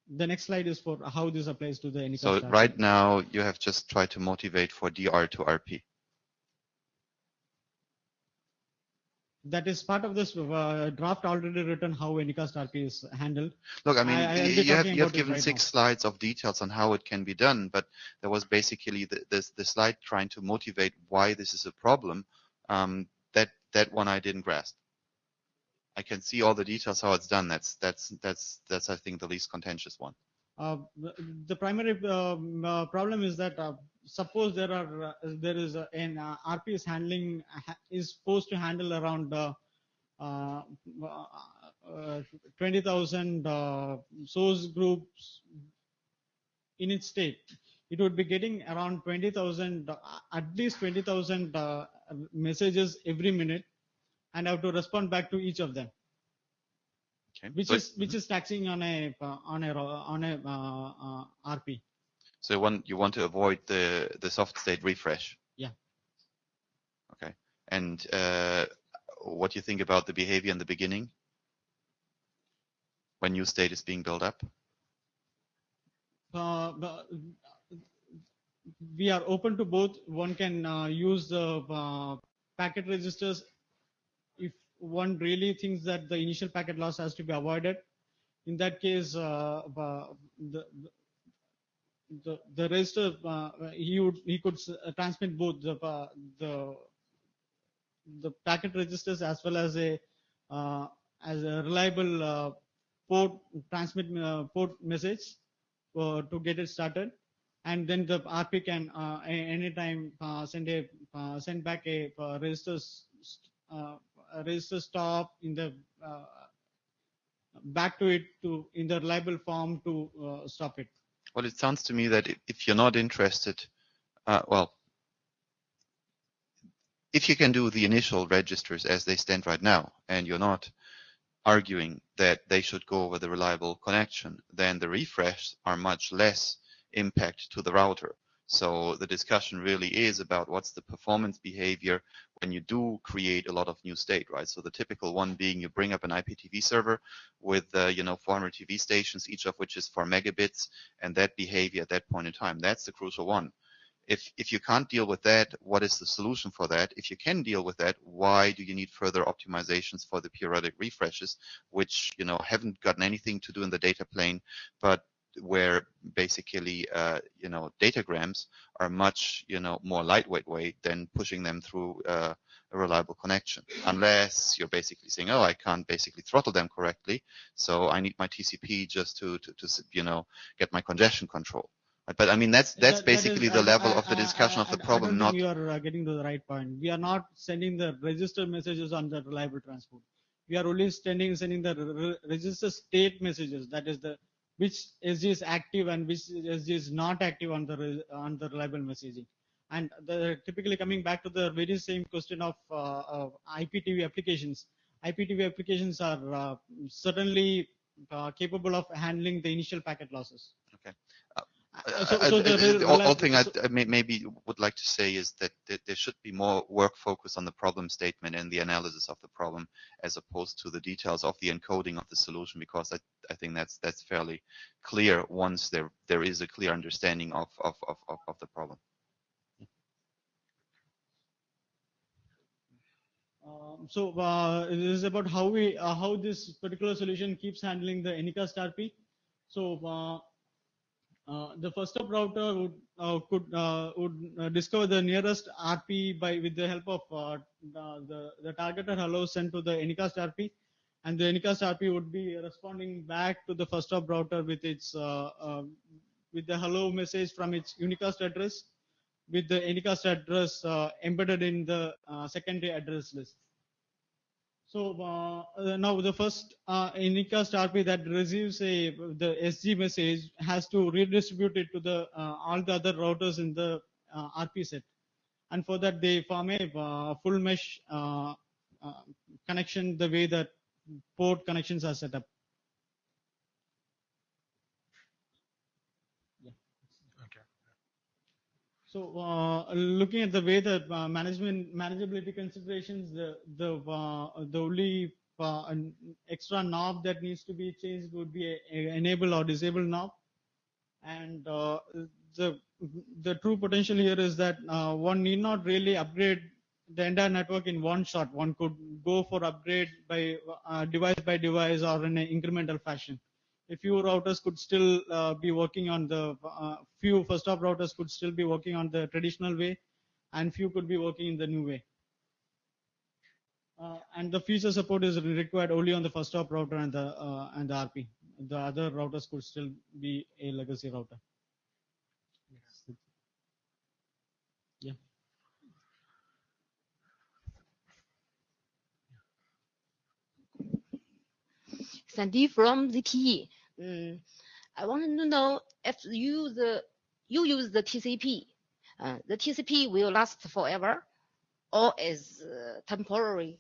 The next slide is for how this applies to the Anycast So RP. right now you have just tried to motivate for DR to RP. That is part of this draft already written how Anycast RP is handled. Look, I mean, you have given right 6 slides of details on how it can be done, but there was basically the slide trying to motivate why this is a problem. That one I didn't grasp. I can see all the details how it's done. That's I think the least contentious one. The primary problem is that suppose there is an RP is supposed to handle around 20,000 source groups in its state. It would be getting around 20,000, at least 20,000 messages every minute, and have to respond back to each of them. Okay. Which is taxing on a RP. So you want to avoid the soft state refresh. Yeah. Okay. And what do you think about the behavior in the beginning when new state is being built up? We are open to both. One can use the packet registers if one really thinks that the initial packet loss has to be avoided. In that case, the register he could transmit both the packet registers as well as a reliable port message to get it started, and then the RP can anytime send back a register stop in the back to it in the reliable form to stop it. Well, it sounds to me that if you're not interested, if you can do the initial registers as they stand right now, and you're not arguing that they should go over the reliable connection, then the refresh are much less impact to the router. So the discussion really is about what's the performance behavior when you do create a lot of new state, right? So the typical one being you bring up an IPTV server with, 400 TV stations, each of which is 4 megabits, and that behavior at that point in time, that's the crucial one. If you can't deal with that, what is the solution for that? If you can deal with that, why do you need further optimizations for the periodic refreshes, which, haven't gotten anything to do in the data plane, but where basically, datagrams are much, more lightweight way than pushing them through a reliable connection. Unless you're basically saying, oh, I can't basically throttle them correctly, so I need my TCP just to get my congestion control. But I mean, that's basically the level of the discussion of the problem. I don't think you are getting to the right point. We are not sending the register messages on the reliable transport. We are only sending the register state messages. That is which SG is active and which SG is not active on the reliable messaging. And typically coming back to the very same question of IPTV applications. IPTV applications are certainly capable of handling the initial packet losses. Okay. All thing I maybe would like to say is that there should be more work focused on the problem statement and the analysis of the problem, as opposed to the details of the encoding of the solution, because I think that's fairly clear once there is a clear understanding of the problem. It is about how this particular solution keeps handling the Anycast RP. So the first stop router would discover the nearest RP with the help of the targeted hello sent to the Anycast RP, and the Anycast RP would be responding back to the first stop router with its with the hello message from its unicast address, with the Anycast address embedded in the secondary address list. So now the first Anycast RP that receives the SG message has to redistribute it to the all the other routers in the RP set, and for that they form a full mesh connection the way that port connections are set up. Yeah. Okay. So looking at the way that manageability considerations, the only extra knob that needs to be changed would be a enable or disable knob, and the true potential here is that one need not really upgrade the entire network in one shot. One could go for upgrade by device or in an incremental fashion. A few routers could still be working on the few first stop routers could still be working on the traditional way, and few could be working in the new way. And the feature support is required only on the first stop router and the RP. The other routers could still be a legacy router. Yeah. Sandy from ZTE. I want to know if you use the TCP. The TCP will last forever, or is temporary?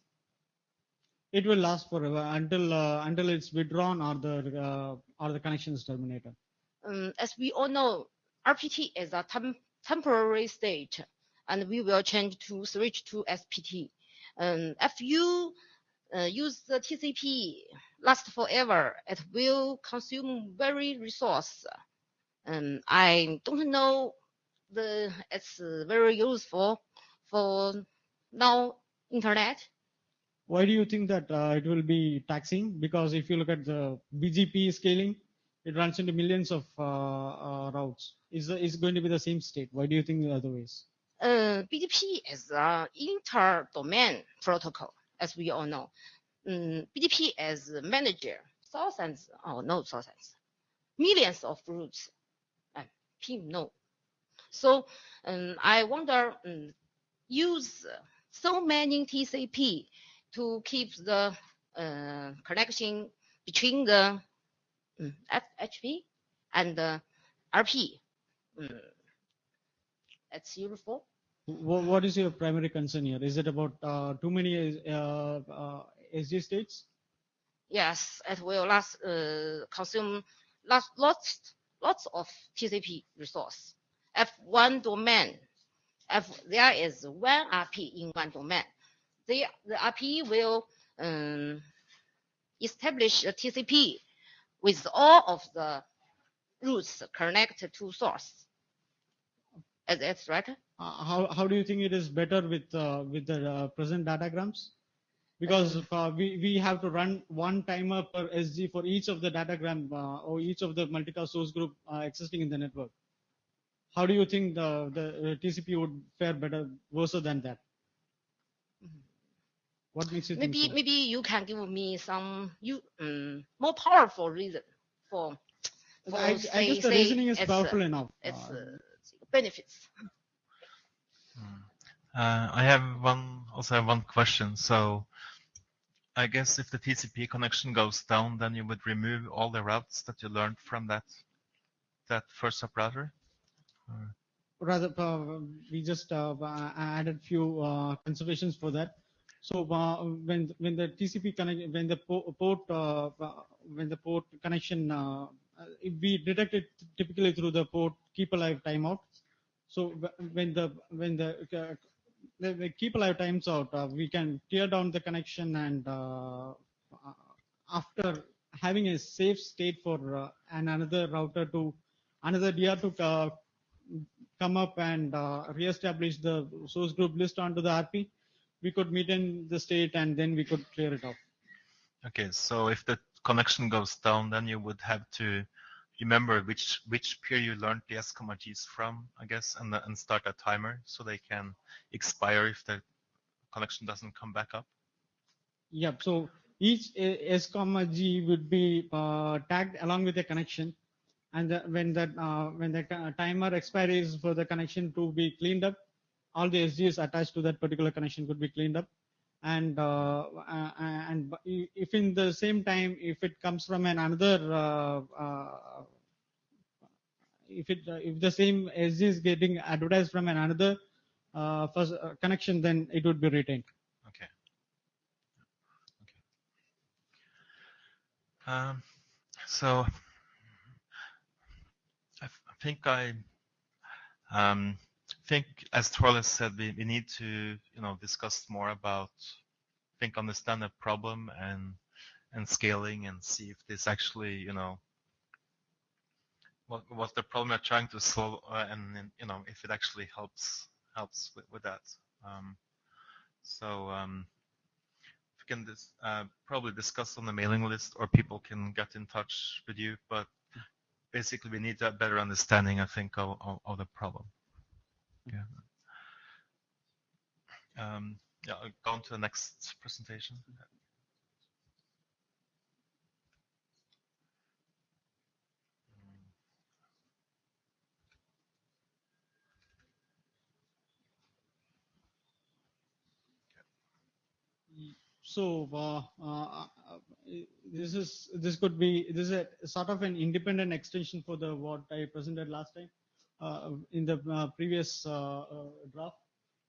It will last forever until it's withdrawn or the connection is terminated. As we all know, RPT is a temporary state, and we will switch to SPT. If you use the TCP last forever, it will consume very resource. I don't know it's very useful for now internet. Why do you think that it will be taxing? Because if you look at the BGP scaling, it runs into millions of routes. Is going to be the same state? Why do you think the other ways? BGP is an inter-domain protocol, as we all know. BGP is manager millions of routes. PIM no. So I wonder, use so many TCP to keep the connection between the FHP and the RP. It's useful. What is your primary concern here? Is it about too many SG states? Yes, it will consume lots of TCP resource. one domain, if there is one RP in one domain, the RP will establish a TCP with all of the routes connected to source. That's right. How do you think it is better with the present datagrams? Because we have to run one timer per SG for each of the datagram or each of the multicast source group existing in the network. How do you think the TCP would fare better versus than that? What makes you think so? Maybe you can give me some more powerful reason for I guess the reasoning is powerful enough. It's benefits. I have one question. So I guess if the TCP connection goes down, then you would remove all the routes that you learned from that first subrouter? Rather, we just added few conservations for that. So when the TCP connect, when the port connection, we detect it typically through the port keep alive timeout. So when the keep alive times out, we can tear down the connection, and after having a safe state for another router to another DR to come up and re-establish the source group list onto the RP, we could maintain the state and then we could clear it off. Okay, so if the connection goes down, then you would have to remember which peer you learned the S, G's from, I guess, and start a timer so they can expire if the connection doesn't come back up. Yep. So each S, G would be tagged along with a connection, and when the timer expires for the connection to be cleaned up, all the SGs attached to that particular connection could be cleaned up. And if in the same time, if it comes from another, if the same SG is getting advertised from another first connection, then it would be retained. Okay. Okay. So I think as Torles said, we need to discuss more about understand the problem and scaling and see if this actually what the problem we're trying to solve and if it actually helps with that. So we can probably discuss on the mailing list, or people can get in touch with you, but basically we need a better understanding, I think, of the problem. Yeah. Yeah, I'll go on to the next presentation. So this is a sort of an independent extension for the what I presented last time in the previous draft.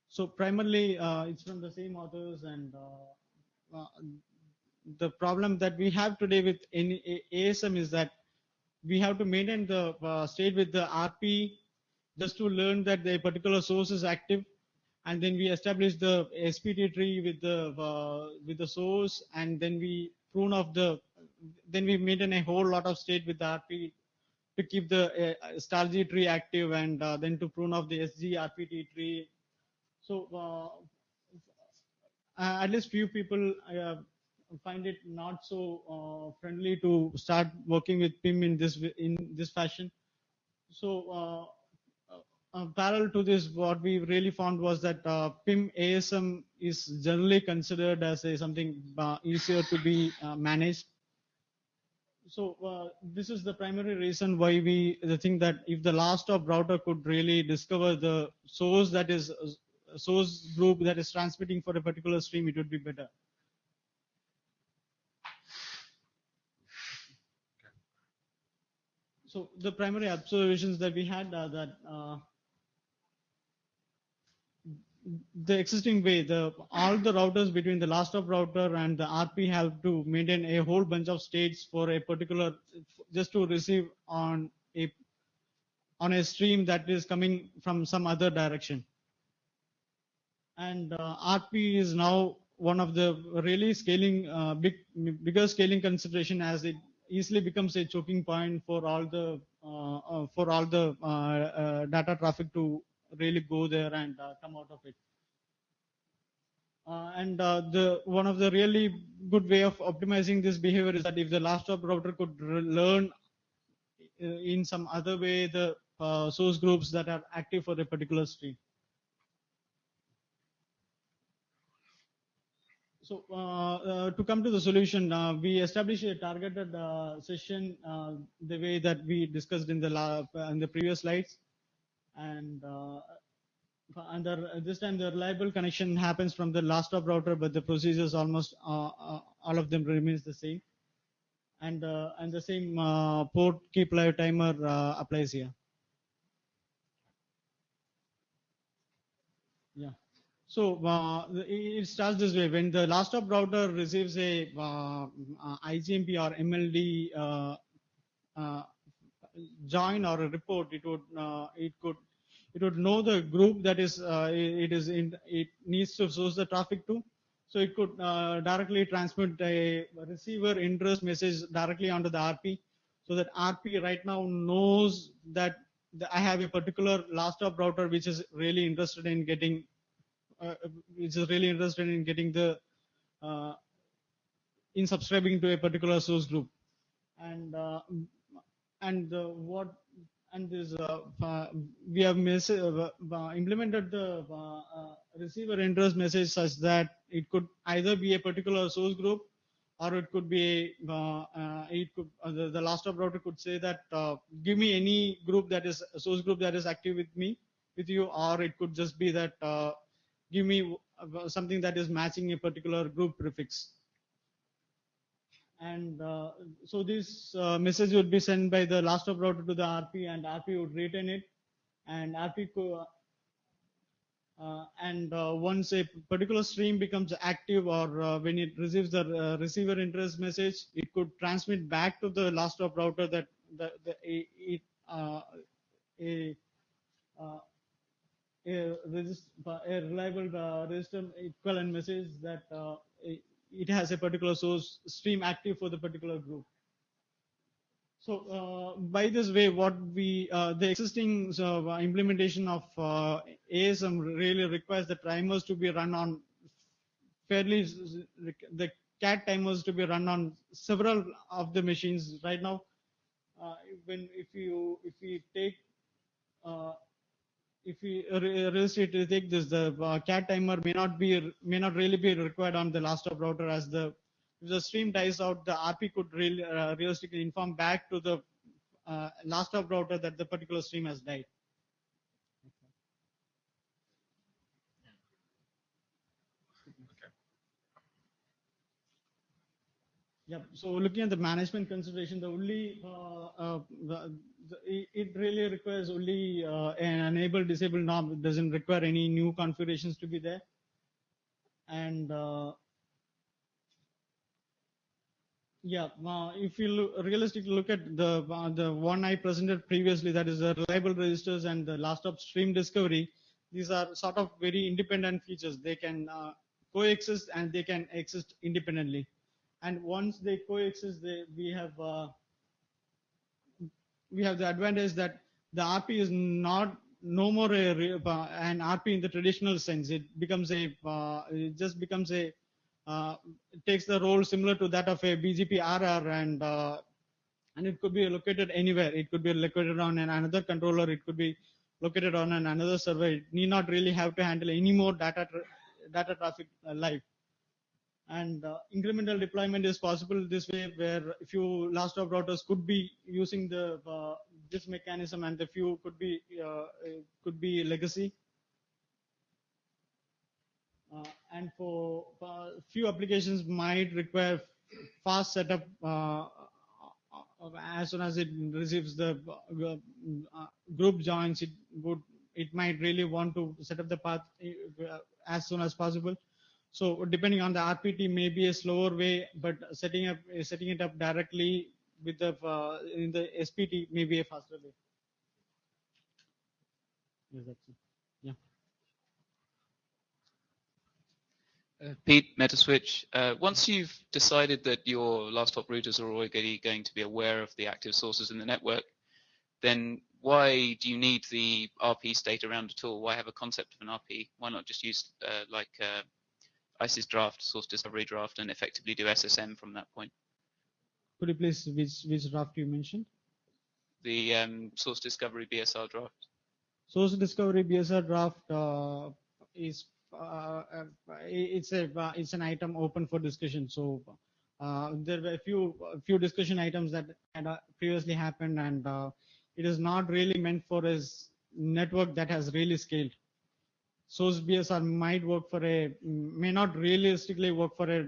So primarily it's from the same authors, and the problem that we have today with ASM is that we have to maintain the state with the RP just to learn that the particular source is active, and then we establish the SPT tree with the source, and then we prune off then we maintain a whole lot of state with the RP to keep the StarG tree active, and then to prune off the SG RPT tree. So at least few people find it not so friendly to start working with PIM in this fashion. So parallel to this, what we really found was that PIM ASM is generally considered as something easier to be managed. So this is the primary reason why we think that if the last stop router could really discover the source that is source group that is transmitting for a particular stream, it would be better. So the primary observations that we had are that the existing way, all the routers between the last stop router and the RP have to maintain a whole bunch of states for a particular, just to receive on a on a stream that is coming from some other direction. And RP is now one of the really scaling bigger scaling consideration, as it easily becomes a choking point for all the data traffic to really go there and come out of it. The one of the really good way of optimizing this behavior is that if the last hop router could learn in some other way the source groups that are active for a particular stream. So to come to the solution, we established a targeted session the way that we discussed in the previous slides, and this time the reliable connection happens from the last hop router, but the procedures almost all of them remains the same, and the same port keep live timer applies here. Yeah. So it starts this way: when the last hop router receives a IGMP or MLD join or a report, it would know the group that is it needs to source the traffic to. So it could directly transmit a receiver interest message directly onto the RP, so that RP right now knows that I have a particular last hop router which is really interested in getting the in subscribing to a particular source group, and we have implemented the receiver interest message such that it could either be a particular source group, or it could be the last hop router could say that give me any group that is a source group that is active with you, or it could just be that give me something that is matching a particular group prefix. And so this message would be sent by the last hop router to the RP, and RP would retain it, and RP once a particular stream becomes active, or when it receives the receiver interest message, it could transmit back to the last hop router that a reliable register equivalent message that it has a particular source stream active for the particular group. So by this way, what the existing implementation of ASM really requires the timers to be run on the CAT timers to be run on several of the machines right now. If we realistically take this, the CAT timer may not really be required on the last hop router, as if the stream dies out, the RP could really realistically inform back to the last hop router that the particular stream has died. Yeah. So looking at the management consideration, the only it really requires only an enable disable knob. It doesn't require any new configurations to be there. And yeah, if you realistically look at the one I presented previously, that is the reliable registers and the last hop stream discovery, these are sort of very independent features. They can coexist and they can exist independently. And once they coexist, we have the advantage that the RP is no more an RP in the traditional sense. It becomes it takes the role similar to that of a BGP RR, and it could be located anywhere. It could be located on another controller. It could be located on another server. It need not really have to handle any more data traffic live. And incremental deployment is possible this way, where a few last hop routers could be using this mechanism, and the few could be legacy. And for few applications might require fast setup as soon as it receives the group joins. It might really want to set up the path as soon as possible. So depending on the RPT, may be a slower way, but setting it up directly with in the SPT may be a faster way. Yes, that's it. Yeah. Pete, Metaswitch, once you've decided that your last hop routers are already going to be aware of the active sources in the network, then why do you need the RP state around at all? Why have a concept of an RP? Why not just use ISIS draft, source discovery draft, and effectively do SSM from that point? Could you please, which draft you mentioned? The source discovery BSR draft. Source discovery BSR draft is it's an item open for discussion. So there were a few discussion items that had previously happened, and it is not really meant for a network that has really scaled. Source BSR may not realistically work for a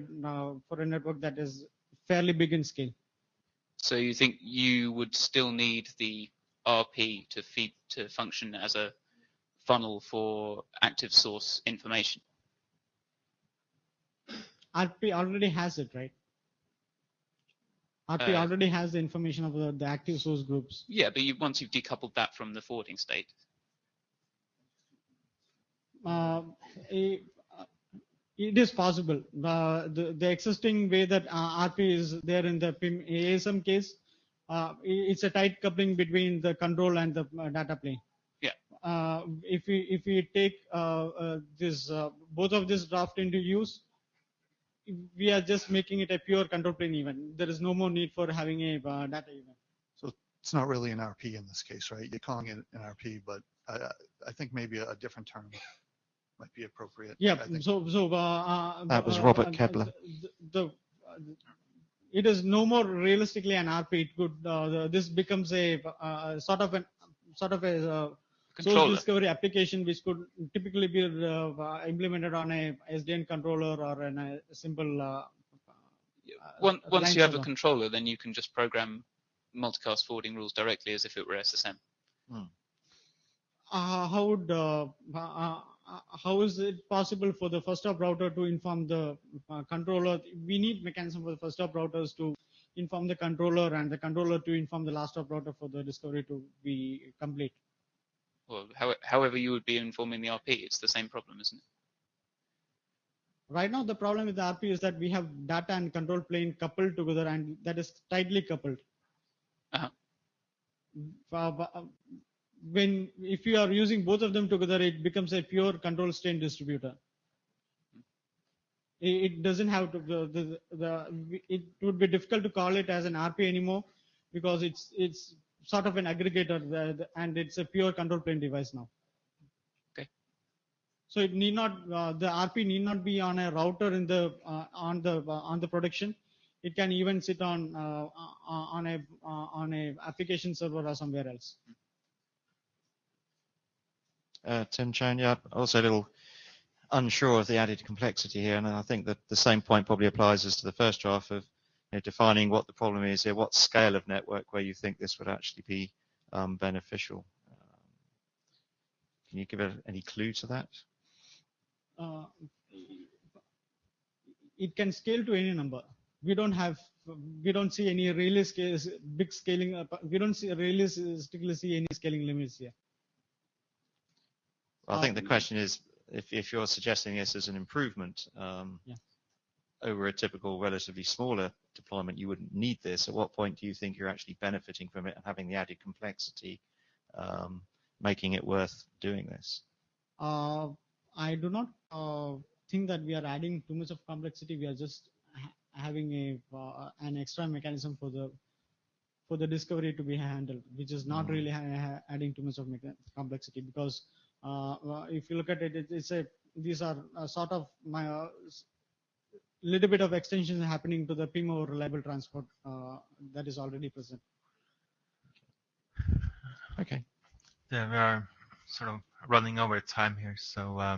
network that is fairly big in scale. So you think you would still need the RP to function as a funnel for active source information? RP already has it, right? RP already has the information of the active source groups. Yeah, but once you've decoupled that from the forwarding state. It is possible. The existing way that RP is there in the PIM ASM case, it's a tight coupling between the control and the data plane. Yeah. If we take both of this draft into use, we are just making it a pure control plane event. There is no more need for having a data event. So it's not really an RP in this case, right? You're calling it an RP, but I think maybe a different term might be appropriate. Yeah. That was Robert Kepler. It is no more realistically an RP. It could this becomes a sort of a source discovery application, which could typically be implemented on a SDN controller or in a simple. Once you have a controller, then you can just program multicast forwarding rules directly as if it were SSM. How is it possible for the first hop router to inform the controller? We need mechanism for the first hop routers to inform the controller, and the controller to inform the last hop router for the discovery to be complete. Well, however you would be informing the RP, it's the same problem, isn't it? Right now, the problem with the RP is that we have data and control plane coupled together, and that is tightly coupled. If you are using both of them together, it becomes a pure control strain distributor. It doesn't have to. It would be difficult to call it as an RP anymore, because it's sort of an aggregator, and it's a pure control plane device now. Okay. So it need not the RP need not be on a router in the on the production. It can even sit on a application server or somewhere else. Tim Chan, yeah, also a little unsure of the added complexity here, and I think that the same point probably applies as to the first draft of defining what the problem is here, what scale of network where you think this would actually be beneficial. Can you give any clue to that? It can scale to any number. We don't see any really big scaling. We don't realistically see any scaling limits here. Well, I think the question is, if you're suggesting this as an improvement over a typical relatively smaller deployment, you wouldn't need this. At what point do you think you're actually benefiting from it and having the added complexity, making it worth doing this? I do not think that we are adding too much of complexity. We are just having an extra mechanism for the discovery to be handled, which is not really adding too much of complexity, because if you look at it, these are sort of little bit of extensions happening to the PIM over reliable transport that is already present. Okay. Yeah, we are sort of running over time here, so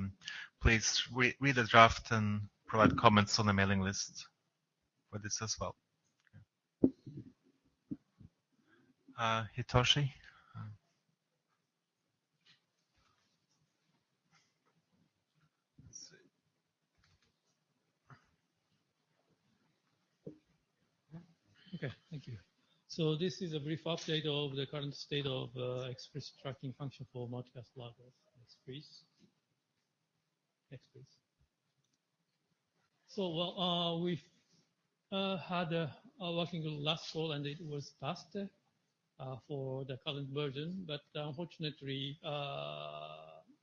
please read the draft and provide comments on the mailing list for this as well. Hitoshi? Okay, thank you. So this is a brief update of the current state of express tracking function for multicast loggers. Next, please. Next, please. So, well, we've had a working group last fall, and it was passed for the current version, but unfortunately,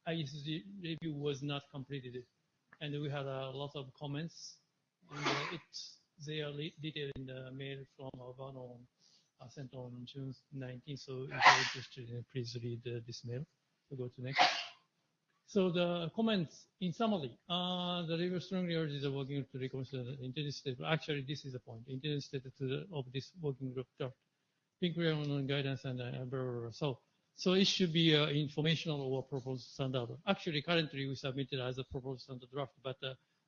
ISG review was not completed, and we had a lot of comments. And they are detailed in the mail from Albano sent on June 19th. So if you're interested, please read this mail. So go to next. So the comments in summary, the review strongly urges the working group to reconsider the intended state. Actually, this is the point. The intended state of this working group draft. Being clear on guidance and so it should be informational or proposed standard. Actually, currently we submitted as a proposed standard draft, but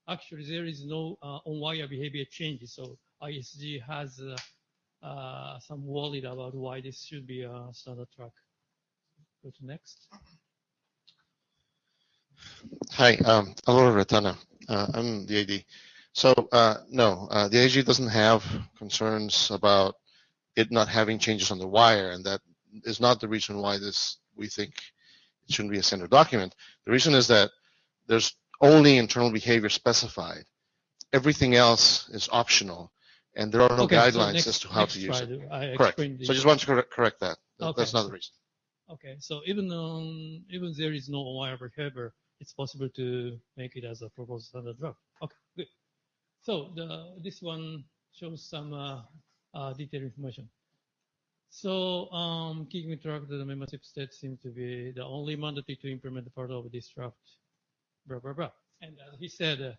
actually there is no on-wire behavior changes. So ISG has some worried about why this should be a standard track. Go to next. Hi, Alora Ratana. I'm the AD. So no, the AG doesn't have concerns about it not having changes on the wire, and that is not the reason why we think it shouldn't be a standard document. The reason is that there's only internal behavior specified. Everything else is optional, and there are no guidelines as to how to use it. Correct. So I just want to correct that. That's not the reason. Okay, so even there is no wire behavior, it's possible to make it as a proposed standard draft. Okay, good. So this one shows some detailed information. So keeping track of the membership state seems to be the only mandatory to implement the part of this draft. Blah blah blah. And he said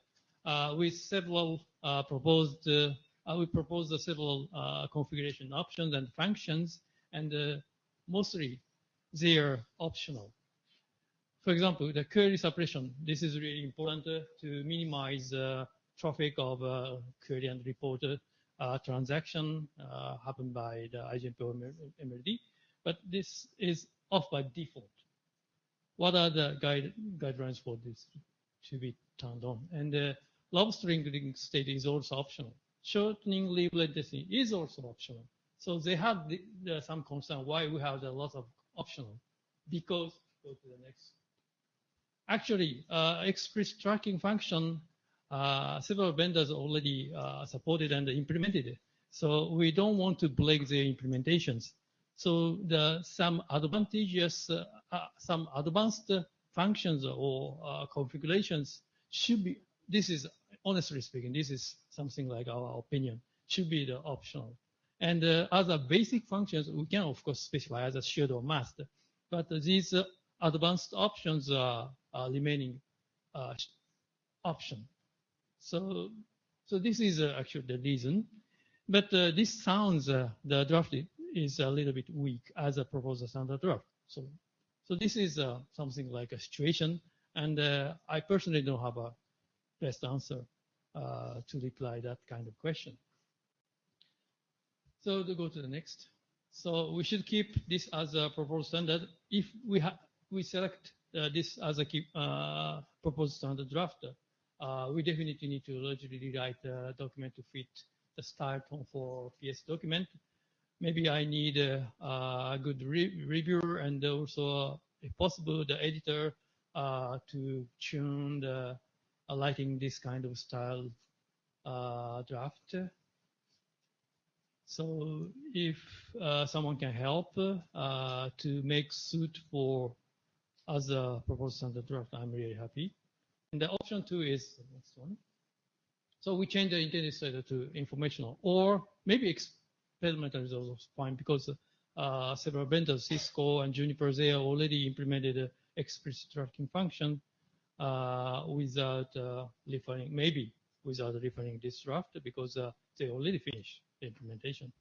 with several we proposed several configuration options and functions, and mostly they are optional. For example, the query suppression. This is really important to minimize traffic of query and report transaction happened by the IGMP MLD, but this is off by default. What are the guidelines for this to be turned on? And the log string state is also optional. Shortening label latency is also optional. So they have some concern why we have a lot of optional. Because, go to the next. Actually, express tracking function, several vendors already supported and implemented it. So we don't want to break their implementations. So some advantageous, some advanced functions or configurations should be, this is, honestly speaking, this is something like our opinion, should be the optional. And other basic functions, we can of course specify as a shared or master, but these advanced options are remaining option. So this is actually the reason. But this sounds, the draft is a little bit weak as a proposal standard draft. So this is something like a situation, and I personally don't have a best answer to reply that kind of question. So to go to the next. So we should keep this as a proposed standard. If we select this as a proposed standard draft, we definitely need to largely rewrite the document to fit the style tone for PS document. Maybe I need a good reviewer and also, if possible, the editor to tune the writing this kind of style draft. So if someone can help to make suit for as a proposed standard draft, I'm really happy. And the option 2 is the next one. So we change the intended state to informational, or maybe experimental is also fine, because several vendors, Cisco and Juniper, they already implemented explicit tracking function without referring this draft, because they already finished the implementation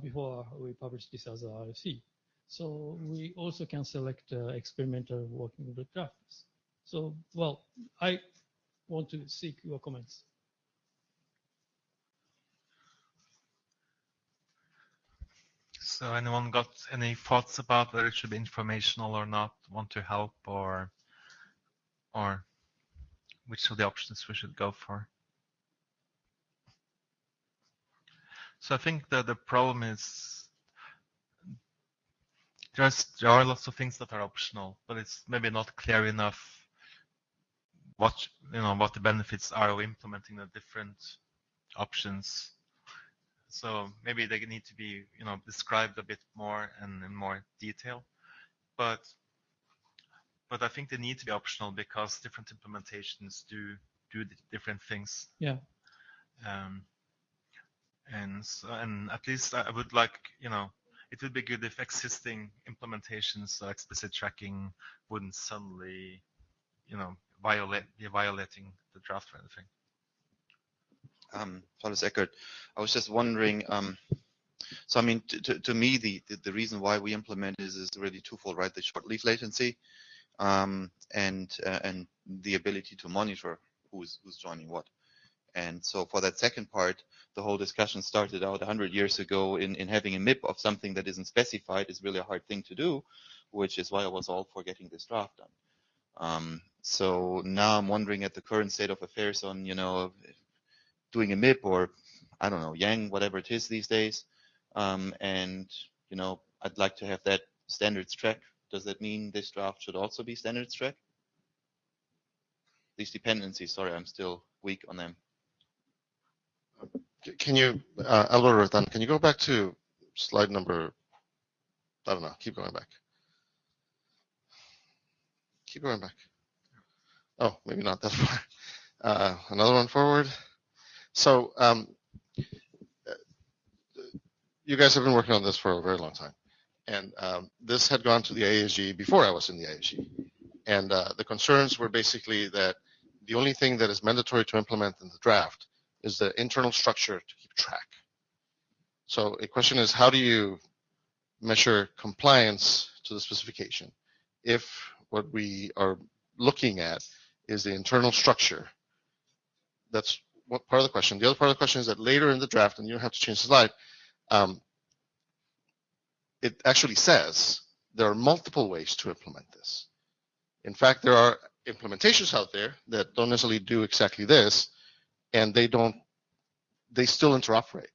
before we publish this as a RFC. So we also can select experimental working with drafts. So, well, I want to seek your comments. So anyone got any thoughts about whether it should be informational or not? Want to help, or which of the options we should go for? So I think that the problem is there are lots of things that are optional, but it's maybe not clear enough what the benefits are of implementing the different options. So maybe they need to be described a bit more and in more detail. But I think they need to be optional because different implementations do different things. Yeah. And at least I would like, it would be good if existing implementations, explicit tracking, wouldn't suddenly, be violating the draft or anything. Thomas Eckert, I was just wondering, so I mean, to me, the reason why we implement is really twofold, right? The short leaf latency, and the ability to monitor who's joining what. And so for that second part, the whole discussion started out 100 years ago in having a MIP of something that isn't specified is really a hard thing to do, which is why I was all for getting this draft done. So now I'm wondering at the current state of affairs on, doing a MIP or, I don't know, Yang, whatever it is these days. And, I'd like to have that standards track. Does that mean this draft should also be standards track? These dependencies, sorry, I'm still weak on them. Can you, Albert, can you go back to slide number, I don't know, keep going back. Keep going back. Oh, maybe not that far. Another one forward. So you guys have been working on this for a very long time. And this had gone to the IASG before I was in the IASG. And the concerns were basically that the only thing that is mandatory to implement in the draft is the internal structure to keep track. So a question is, how do you measure compliance to the specification if what we are looking at is the internal structure? That's what part of the question. The other part of the question is that later in the draft, and you don't have to change the slide, it actually says there are multiple ways to implement this. In fact, there are implementations out there that don't necessarily do exactly this, and they still interoperate.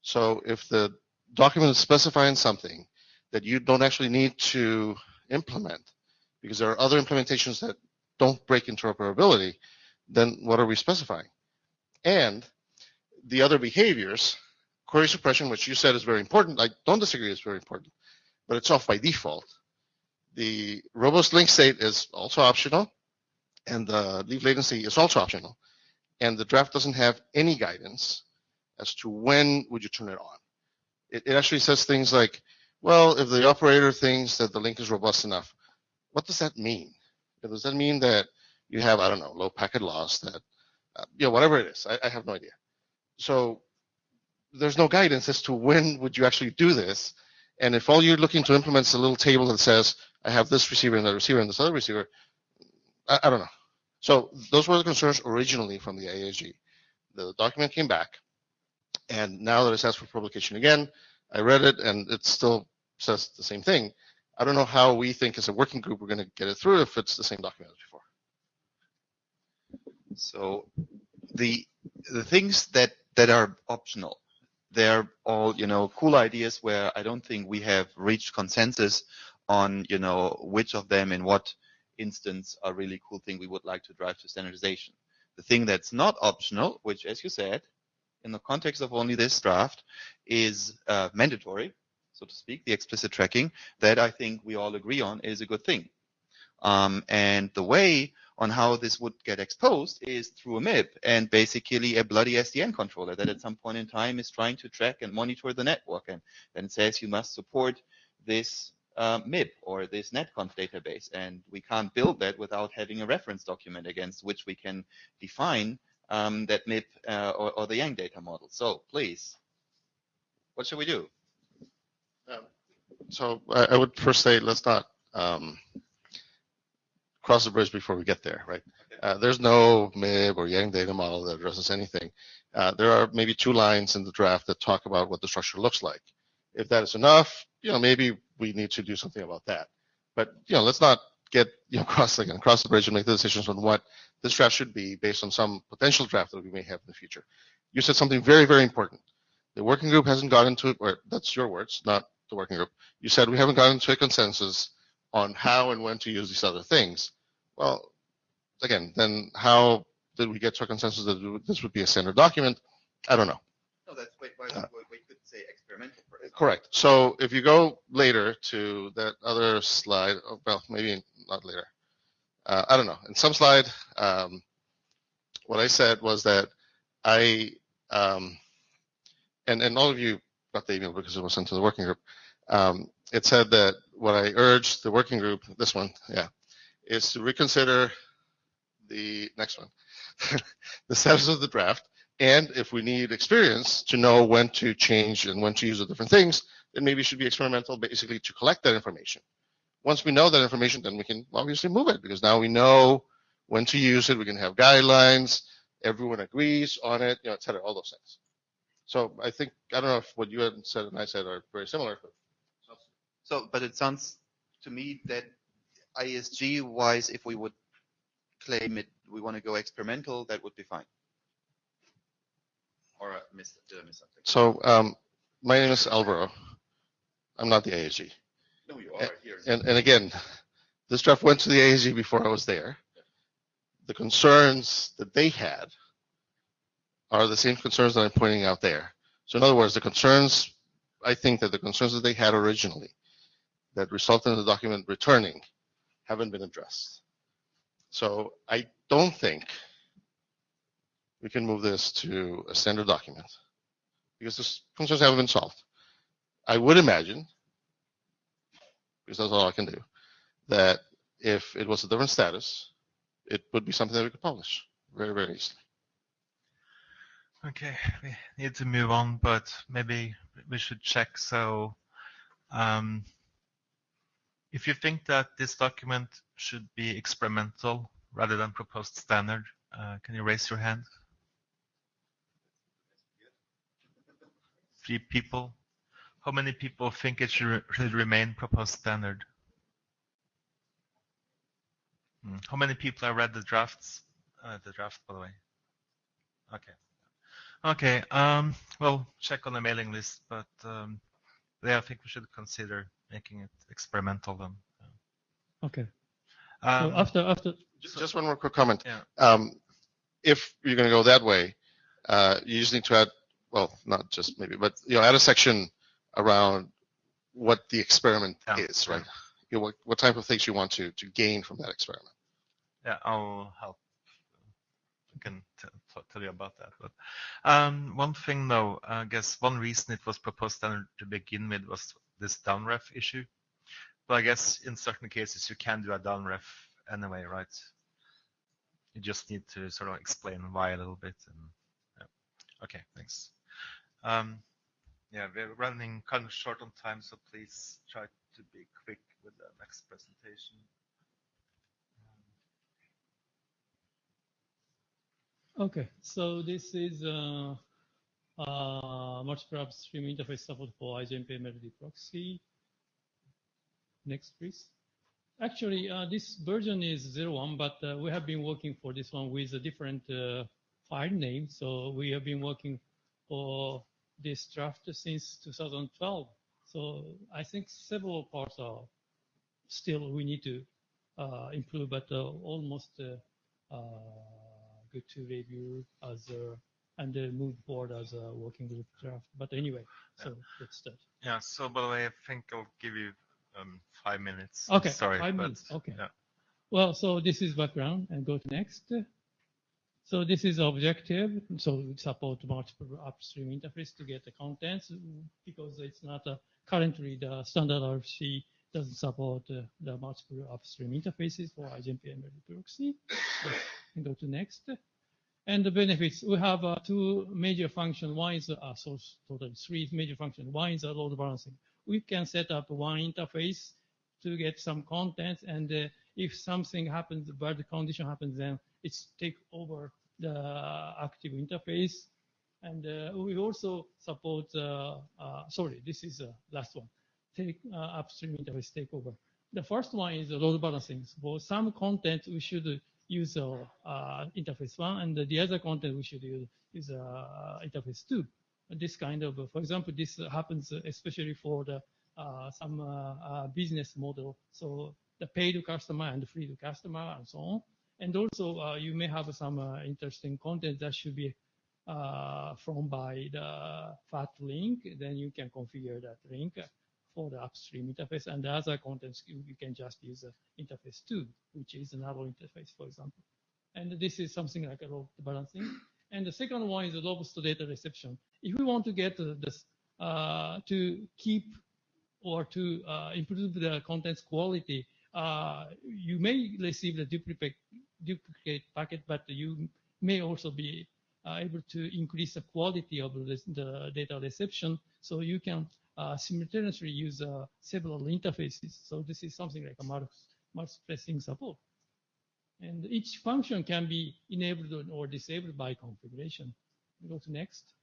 So if the document is specifying something that you don't actually need to implement, because there are other implementations that don't break interoperability, then what are we specifying? And the other behaviors, query suppression, which you said is very important, I don't disagree, it's very important, but it's off by default. The robust link state is also optional, and the leaf latency is also optional. And the draft doesn't have any guidance as to when would you turn it on. It actually says things like, well, if the operator thinks that the link is robust enough, what does that mean? Does that mean that you have, I don't know, low packet loss, that, whatever it is, I have no idea. So there's no guidance as to when would you actually do this. And if all you're looking to implement is a little table that says, I have this receiver and that receiver and this other receiver, I don't know. So those were the concerns originally from the IASG. The document came back, and now that it's asked for publication again, I read it, and it still says the same thing. I don't know how we think as a working group we're going to get it through if it's the same document as before. So the things that are optional, they're all, cool ideas where I don't think we have reached consensus on, which of them in what instance a really cool thing we would like to drive to standardization. The thing that's not optional, which, as you said, in the context of only this draft, is mandatory, so to speak, the explicit tracking, that I think we all agree on is a good thing. And the way on how this would get exposed is through a MIP and basically a bloody SDN controller that at some point in time is trying to track and monitor the network, and then says you must support this MIP or this netconf database, and we can't build that without having a reference document against which we can define that MIP or the Yang data model. So please, what should we do? So I would first say let's not cross the bridge before we get there, right? Okay. There's no MIB or Yang data model that addresses anything. There are maybe 2 lines in the draft that talk about what the structure looks like. If that is enough, maybe we need to do something about that. But let's not get cross the bridge and make the decisions on what this draft should be based on some potential draft that we may have in the future. You said something very, very important. The working group hasn't got into it, or that's your words, not the working group. You said we haven't gotten to a consensus on how and when to use these other things. Well, again, then how did we get to a consensus that this would be a standard document? I don't know. No, that's why we could say experimental. Correct. So if you go later to that other slide, oh, well, maybe not later. I don't know. In some slide, what I said was that I, and all of you got the email because it was sent to the working group. It said that what I urged the working group, this one, yeah, is to reconsider the next one, the status of the draft. And if we need experience to know when to change and when to use the different things, then maybe it should be experimental, basically to collect that information. Once we know that information, then we can obviously move it because now we know when to use it. We can have guidelines. Everyone agrees on it, et cetera, all those things. So I think, I don't know if what you had said and I said are very similar. But it sounds to me that ISG wise, if we would claim it, we want to go experimental, that would be fine. Or did I miss something? So my name is Alvaro. I'm not the ASG. No, you are here. And again, this draft went to the ASG before I was there. The concerns that they had are the same concerns that I'm pointing out there. So in other words, the concerns, I think that the concerns that they had originally that resulted in the document returning haven't been addressed. So I don't think we can move this to a standard document because the concerns haven't been solved. I would imagine, because that's all I can do, that if it was a different status, it would be something that we could publish very, very easily. Okay, we need to move on, but maybe we should check. So if you think that this document should be experimental rather than proposed standard, can you raise your hand? 3 people. How many people think it should remain proposed standard? How many people have read the drafts? The draft, by the way. Okay. Okay. We'll check on the mailing list, but yeah, I think we should consider making it experimental then. Okay. So after. Just one more quick comment. Yeah. If you're going to go that way, you just need to add, well, not just maybe, but add a section around what the experiment is, right? What type of things you want to gain from that experiment. Yeah, I'll help. I can tell you about that. But one thing though, I guess one reason it was proposed standard to begin with was this downref issue. But I guess in certain cases you can do a downref anyway, right? You just need to sort of explain why a little bit. And yeah. Okay, thanks. Yeah, we're running kind of short on time, so please try to be quick with the next presentation. Okay, so this is multiple upstream interface support for IGMP melody proxy. Next, please. Actually, this version is 0.1, but we have been working for this one with a different file name. So we have been working for this draft since 2012. So I think several parts are still we need to improve, but almost good to review as and move forward as a working group draft. But anyway, so let's start. Yeah. So by the way, I think I'll give you 5 minutes. Okay. Sorry. 5 minutes. Okay. Yeah. Well, so this is background, and go to next. So this is objective. So we support multiple upstream interface to get the contents because it's not currently the standard RFC doesn't support the multiple upstream interfaces for IGMP and proxy. So go to next. And the benefits, we have 2 major functions. One is so total 3 major functions. One is load balancing. We can set up one interface to get some contents, and if something happens, bad condition happens, then it's take over the active interface. And we also support, sorry, this is the last one, take upstream interface takeover. The first one is load balancing. For some content, we should use interface 1, and the other content we should use interface 2. this kind of, for example, this happens especially for the some business model. So the paid customer and free customer and so on. And also you may have some interesting content that should be from by the FAT link. Then you can configure that link for the upstream interface, and the other contents you can just use interface 2, which is another interface, for example. And this is something like a load balancing. And the second one is a robust data reception. If we want to get this to keep or to improve the content's quality, you may receive the duplicate packet, but you may also be able to increase the quality of the data reception. So you can simultaneously use several interfaces. So this is something like a multiplexing support. And each function can be enabled or disabled by configuration. Go to next.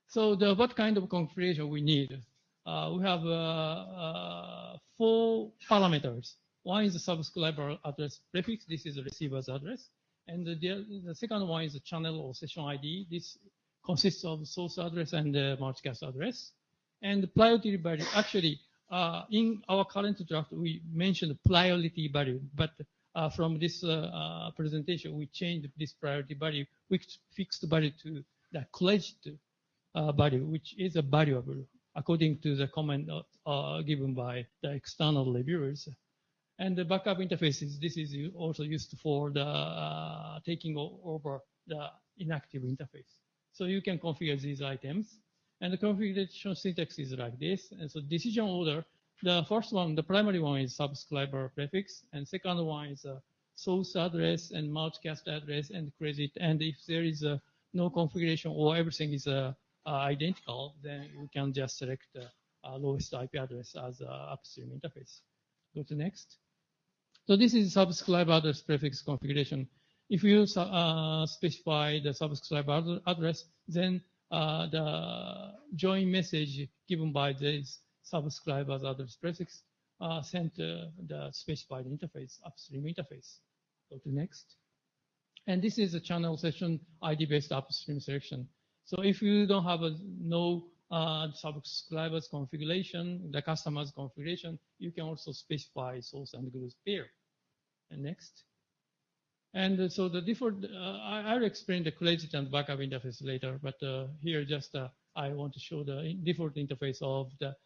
So what kind of configuration we need? We have 4 parameters. One is the subscriber address prefix. This is the receiver's address. And the second one is the channel or session ID. This consists of source address and multicast address. And the priority value, actually, in our current draft, we mentioned priority value, but from this presentation, we changed this priority value, which fixed value to the credit value, which is a variable according to the comment given by the external reviewers. And the backup interfaces, this is also used for the taking over the inactive interface. So you can configure these items. And the configuration syntax is like this. And so decision order, the first one, the primary one is subscriber prefix, and second one is source address and multicast address and credit. And if there is no configuration or everything is identical, then you can just select lowest IP address as upstream interface. Go to next. So this is subscriber address prefix configuration. If you specify the subscriber address, then the join message given by this subscriber's address prefix sent the specified interface, upstream interface. Go to next. And this is a channel session ID-based upstream selection. So if you don't have no subscriber's configuration, the customer's configuration, you can also specify source and group pair. And next. And so the default, I'll explain the credit and backup interface later, but here just I want to show the default interface of the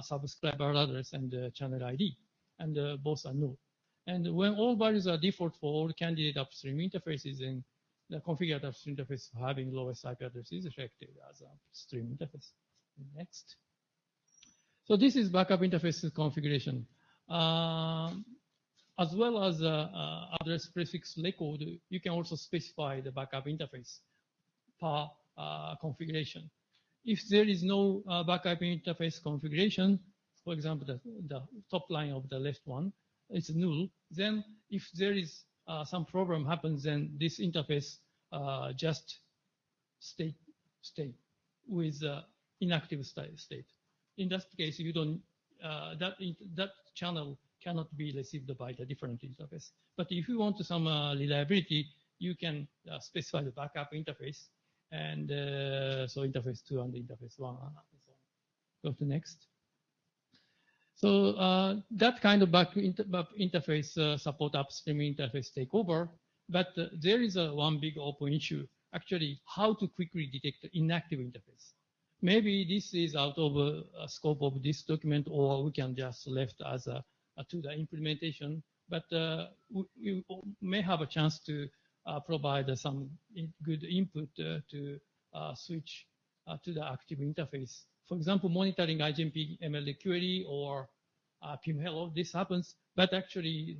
subscriber address and the channel ID, and both are null. And when all values are default for all candidate upstream interfaces, then the configured upstream interface having lowest IP address is effective as an upstream interface. Next. So this is backup interface configuration. As well as address prefix record, you can also specify the backup interface per configuration. If there is no backup interface configuration, for example, the top line of the left one is null, then if there is some problem happens, then this interface just stay with inactive state. In that case, you don't that channel cannot be received by the different interface. But if you want some reliability, you can specify the backup interface, and so interface 2 and interface 1. Go to next. So that kind of back interface support upstream interface takeover, but there is one big open issue, actually how to quickly detect inactive interface. Maybe this is out of scope of this document, or we can just left as to the implementation, but we may have a chance to provide some good input to switch to the active interface. For example, monitoring IGMP ML query or PIM hello, this happens, but actually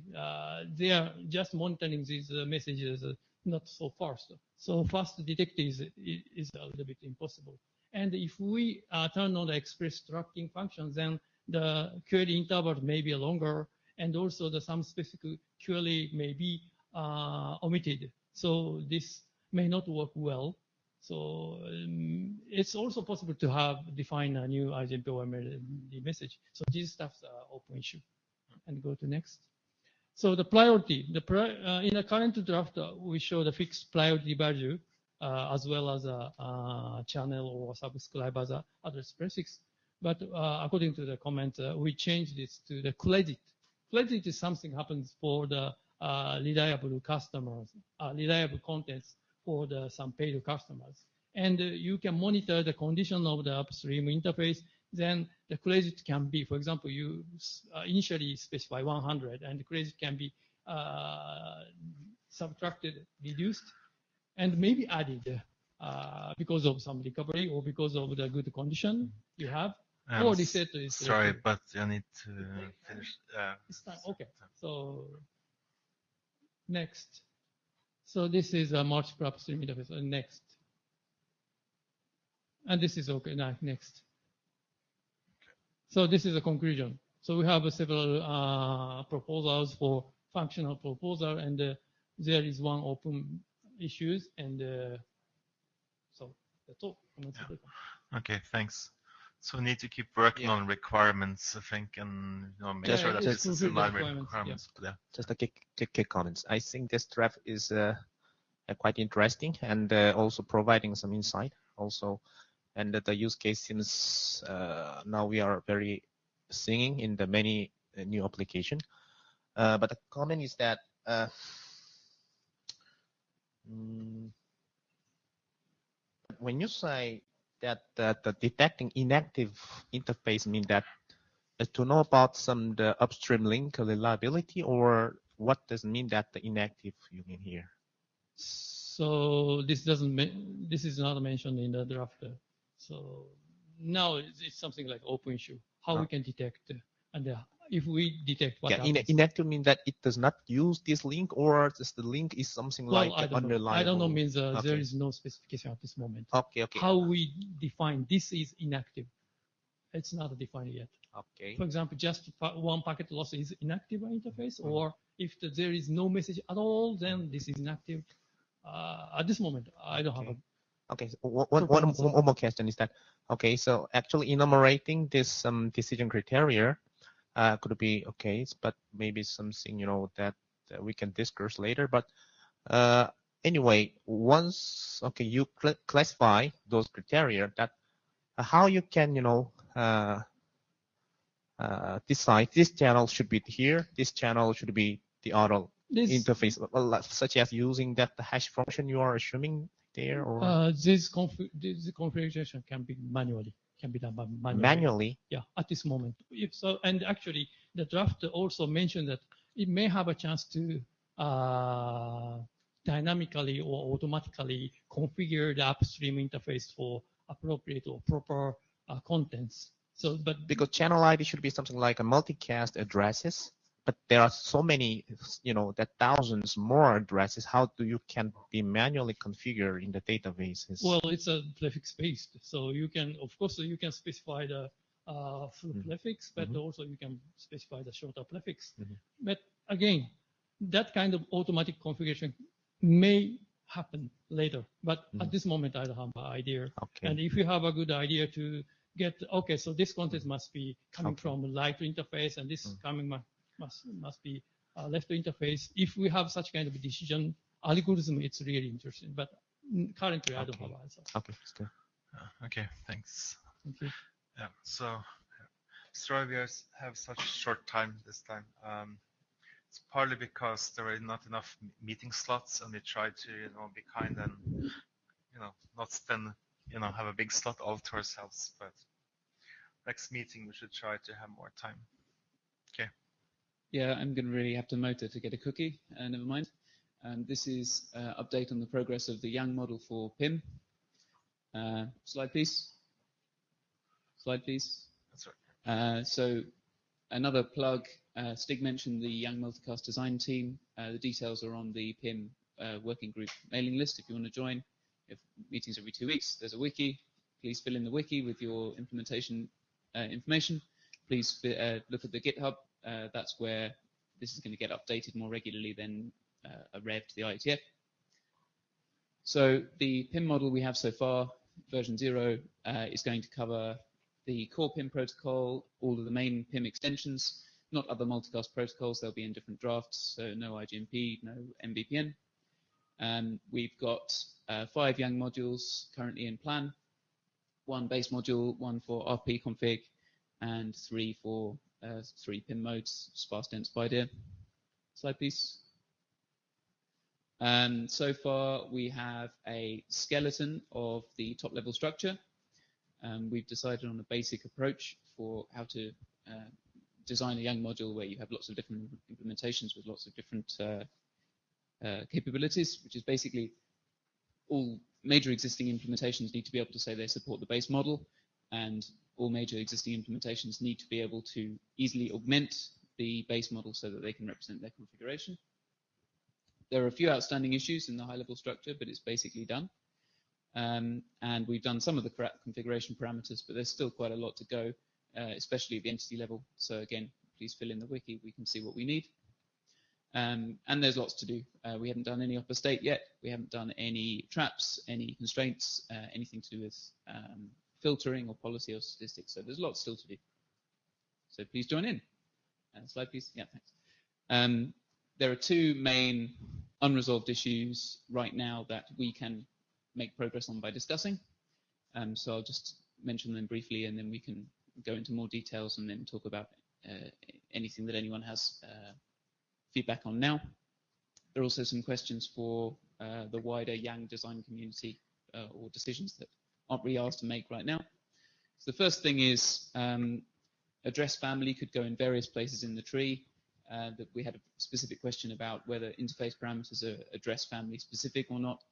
they are just monitoring these messages not so fast. So fast detect is a little bit impossible. And if we turn on the express tracking functions, then the query interval may be longer, and also some specific query may be omitted. So this may not work well. So it's also possible to have define a new IGMP or MLD message. So these stuffs are open issue. And go to next. So the priority, in the current draft, we show the fixed priority value. as well as a channel or subscribers address prefix. But according to the comment, we changed this to the credit. Credit is something happens for the reliable customers, reliable contents for the some paid customers. And you can monitor the condition of the upstream interface. Then the credit can be, for example, you initially specify 100 and the credit can be subtracted, reduced, and maybe added because of some recovery or because of the good condition you have. Or reset is sorry, but I need to finish. It's time. Okay. So next. So this is a multiple upstream interface. Next. And this is okay. Now next. So this is a conclusion. So we have several proposals for functional proposal, and there is one open issues, and so that's all. Yeah. Okay, thanks. So we need to keep working on requirements, I think, and make sure that this is in line with requirements. Yeah. Just a quick comments. I think this draft is quite interesting and also providing some insight also. And the use case seems now we are very singing in the many new application. But the comment is that when you say that the detecting inactive interface mean that to know about some the upstream link reliability, or what does it mean that the inactive you mean here? So this is not mentioned in the draft. So now it's something like open issue, how we can detect, and if we detect what happens. Inactive mean that it does not use this link, or just the link is something like unreliable? I don't know means there is no specification at this moment. Okay. How we define this is inactive, it's not defined yet. Okay. For example, just one packet loss is inactive interface, or if there is no message at all, then this is inactive. At this moment, I don't have a. Okay, so one more question is that, okay, so actually enumerating this decision criteria could be okay, but maybe something, that we can discuss later. But anyway, once, okay, you classify those criteria, that how you can, decide this channel should be here, this channel should be the other interface, such as using that hash function you are assuming there, or this configuration can be done manually. Yeah, at this moment. If so, and actually the draft also mentioned that it may have a chance to dynamically or automatically configure the upstream interface for appropriate or proper contents. So, but because channel ID should be something like a multicast addresses, but there are so many, that thousands more addresses. How do you can be manually configured in the databases? Well, it's a prefix based, so you can, of course, you can specify the full prefix, but also you can specify the shorter prefix. But again, that kind of automatic configuration may happen later, but at this moment I don't have an idea. Okay. And if you have a good idea to get, okay, so this content must be coming from right interface, and this coming must be left interface. If we have such kind of decision algorithm, it's really interesting. But currently, I don't have answers. Okay, that's good. Okay, thanks. Thank you. Yeah. So, sorry we have such short time this time. It's partly because there are not enough meeting slots, and we try to, be kind and, not spend, have a big slot all to ourselves. But next meeting we should try to have more time. Okay. Yeah, I'm going to really have to motor to get a cookie. Never mind. This is update on the progress of the Young model for PIM. Slide, please. Slide, please. That's right. So another plug. Stig mentioned the Young Multicast Design Team. The details are on the PIM working group mailing list if you want to join. If meetings every 2 weeks, there's a wiki. Please fill in the wiki with your implementation information. Please look at the GitHub. That's where this is going to get updated more regularly than a rev to the IETF. So the PIM model we have so far, version 0, is going to cover the core PIM protocol, all of the main PIM extensions, not other multicast protocols. They'll be in different drafts, so no IGMP, no MBPN. We've got 5 Yang modules currently in plan, 1 base module, 1 for RP config, and 3 for 3 PIM modes, sparse, dense, BIDIR. Slide, please. So far, we have a skeleton of the top-level structure. We've decided on a basic approach for how to design a Yang module where you have lots of different implementations with lots of different capabilities, which is basically all major existing implementations need to be able to say they support the base model, and all major existing implementations need to be able to easily augment the base model so that they can represent their configuration. There are a few outstanding issues in the high-level structure, but it's basically done. And we've done some of the configuration parameters, but there's still quite a lot to go, especially at the entity level. So again, please fill in the wiki. We can see what we need. And there's lots to do. We haven't done any upper state yet. We haven't done any traps, any constraints, anything to do with filtering or policy or statistics. So there's lots still to do. So please join in. Slide, please. Yeah, thanks. There are 2 main unresolved issues right now that we can make progress on by discussing. So I'll just mention them briefly, and then we can go into more details and then talk about anything that anyone has feedback on now. There are also some questions for the wider Yang design community or decisions that aren't really ours to make right now. So the first thing is address family could go in various places in the tree. That we had a specific question about whether interface parameters are address family specific or not.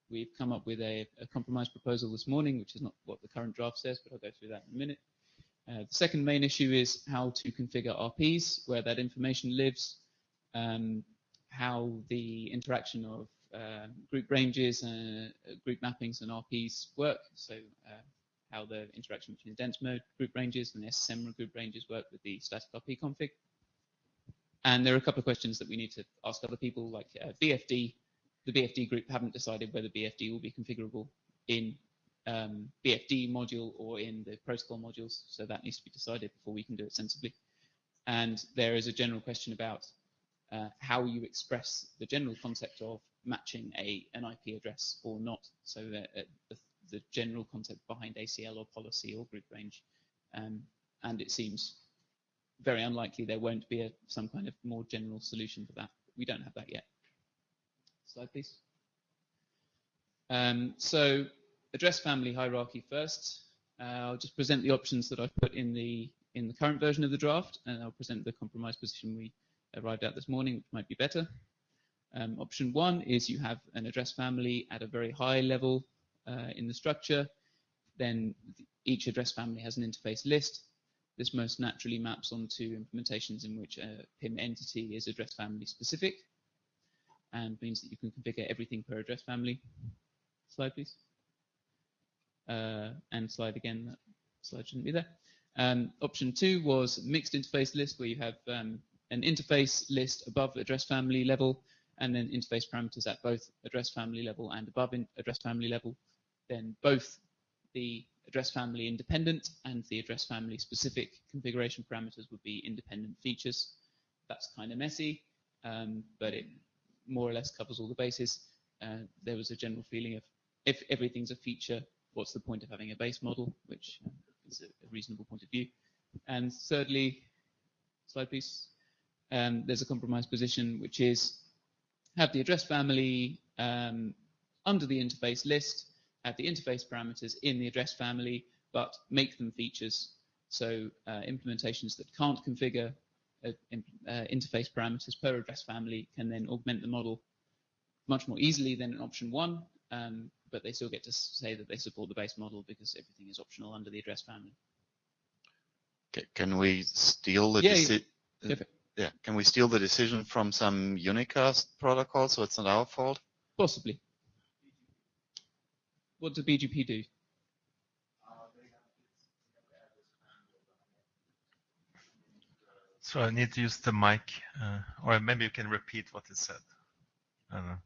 We've come up with a compromise proposal this morning, which is not what the current draft says, but I'll go through that in a minute. The second main issue is how to configure RPs, where that information lives, how the interaction of group ranges, group mappings, and RPs work. So how the interaction between dense mode group ranges and SSM group ranges work with the static RP config. And there are a couple of questions that we need to ask other people, like BFD. The BFD group haven't decided whether BFD will be configurable in BFD module or in the protocol modules, so that needs to be decided before we can do it sensibly. And there is a general question about how you express the general concept of matching an IP address or not, so that the general concept behind ACL or policy or group range. And it seems very unlikely there won't be some kind of more general solution for that. We don't have that yet. Slide, please. So address family hierarchy first. I'll just present the options that I've put in the current version of the draft, and I'll present the compromise position we arrived at this morning, which might be better. Option 1 is you have an address family at a very high level in the structure. Then each address family has an interface list. This most naturally maps onto implementations in which a PIM entity is address family specific, and means that you can configure everything per address family. Slide, please. And slide again. That slide shouldn't be there. Option 2 was mixed interface list, where you have an interface list above address family level, and then interface parameters at both address family level and above address family level. Then both the address family independent and the address family specific configuration parameters would be independent features. That's kind of messy, but it more or less covers all the bases. There was a general feeling of, if everything's a feature, what's the point of having a base model, which is a reasonable point of view. And thirdly, slide please, there's a compromise position, which is have the address family under the interface list, have the interface parameters in the address family, but make them features. So implementations that can't configure interface parameters per address family can then augment the model much more easily than in option 1, but they still get to say that they support the base model because everything is optional under the address family. Can we steal the Can we steal the decision from some unicast protocol so it's not our fault? Possibly. What does BGP do? So I need to use the mic, or maybe you can repeat what it said. I don't know.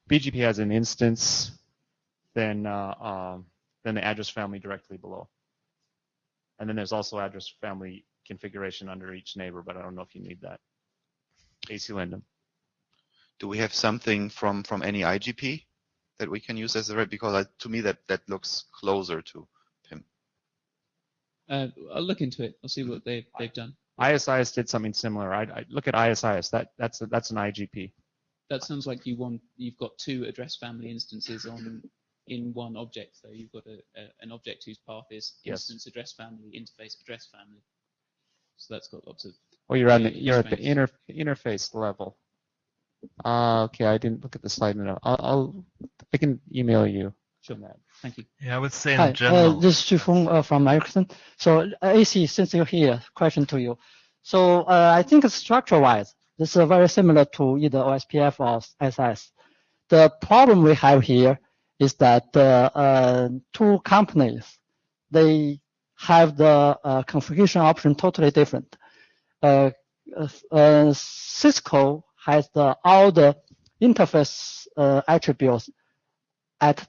BGP has an instance, then the address family directly below. And then there's also address family configuration under each neighbor, but I don't know if you need that. AC Lindum. Do we have something from any IGP that we can use as a because to me that looks closer to PIM. I'll look into it. I'll see what they've done. ISIS did something similar. I look at ISIS. That's an IGP. That sounds like you've got two address family instances in one object. So you've got an object whose path is instance address family, interface address family. So that's got lots of. Well, you're at the interface level. Okay, I didn't look at the slide enough. I can email you. Sure. That. Thank you. Yeah, I would say in general. This is Shifeng from Ericsson. So AC, since you're here, question to you. So I think structure-wise, this is very similar to either OSPF or SS. The problem we have here is that the two companies, they have the configuration option totally different. Cisco has all the interface attributes at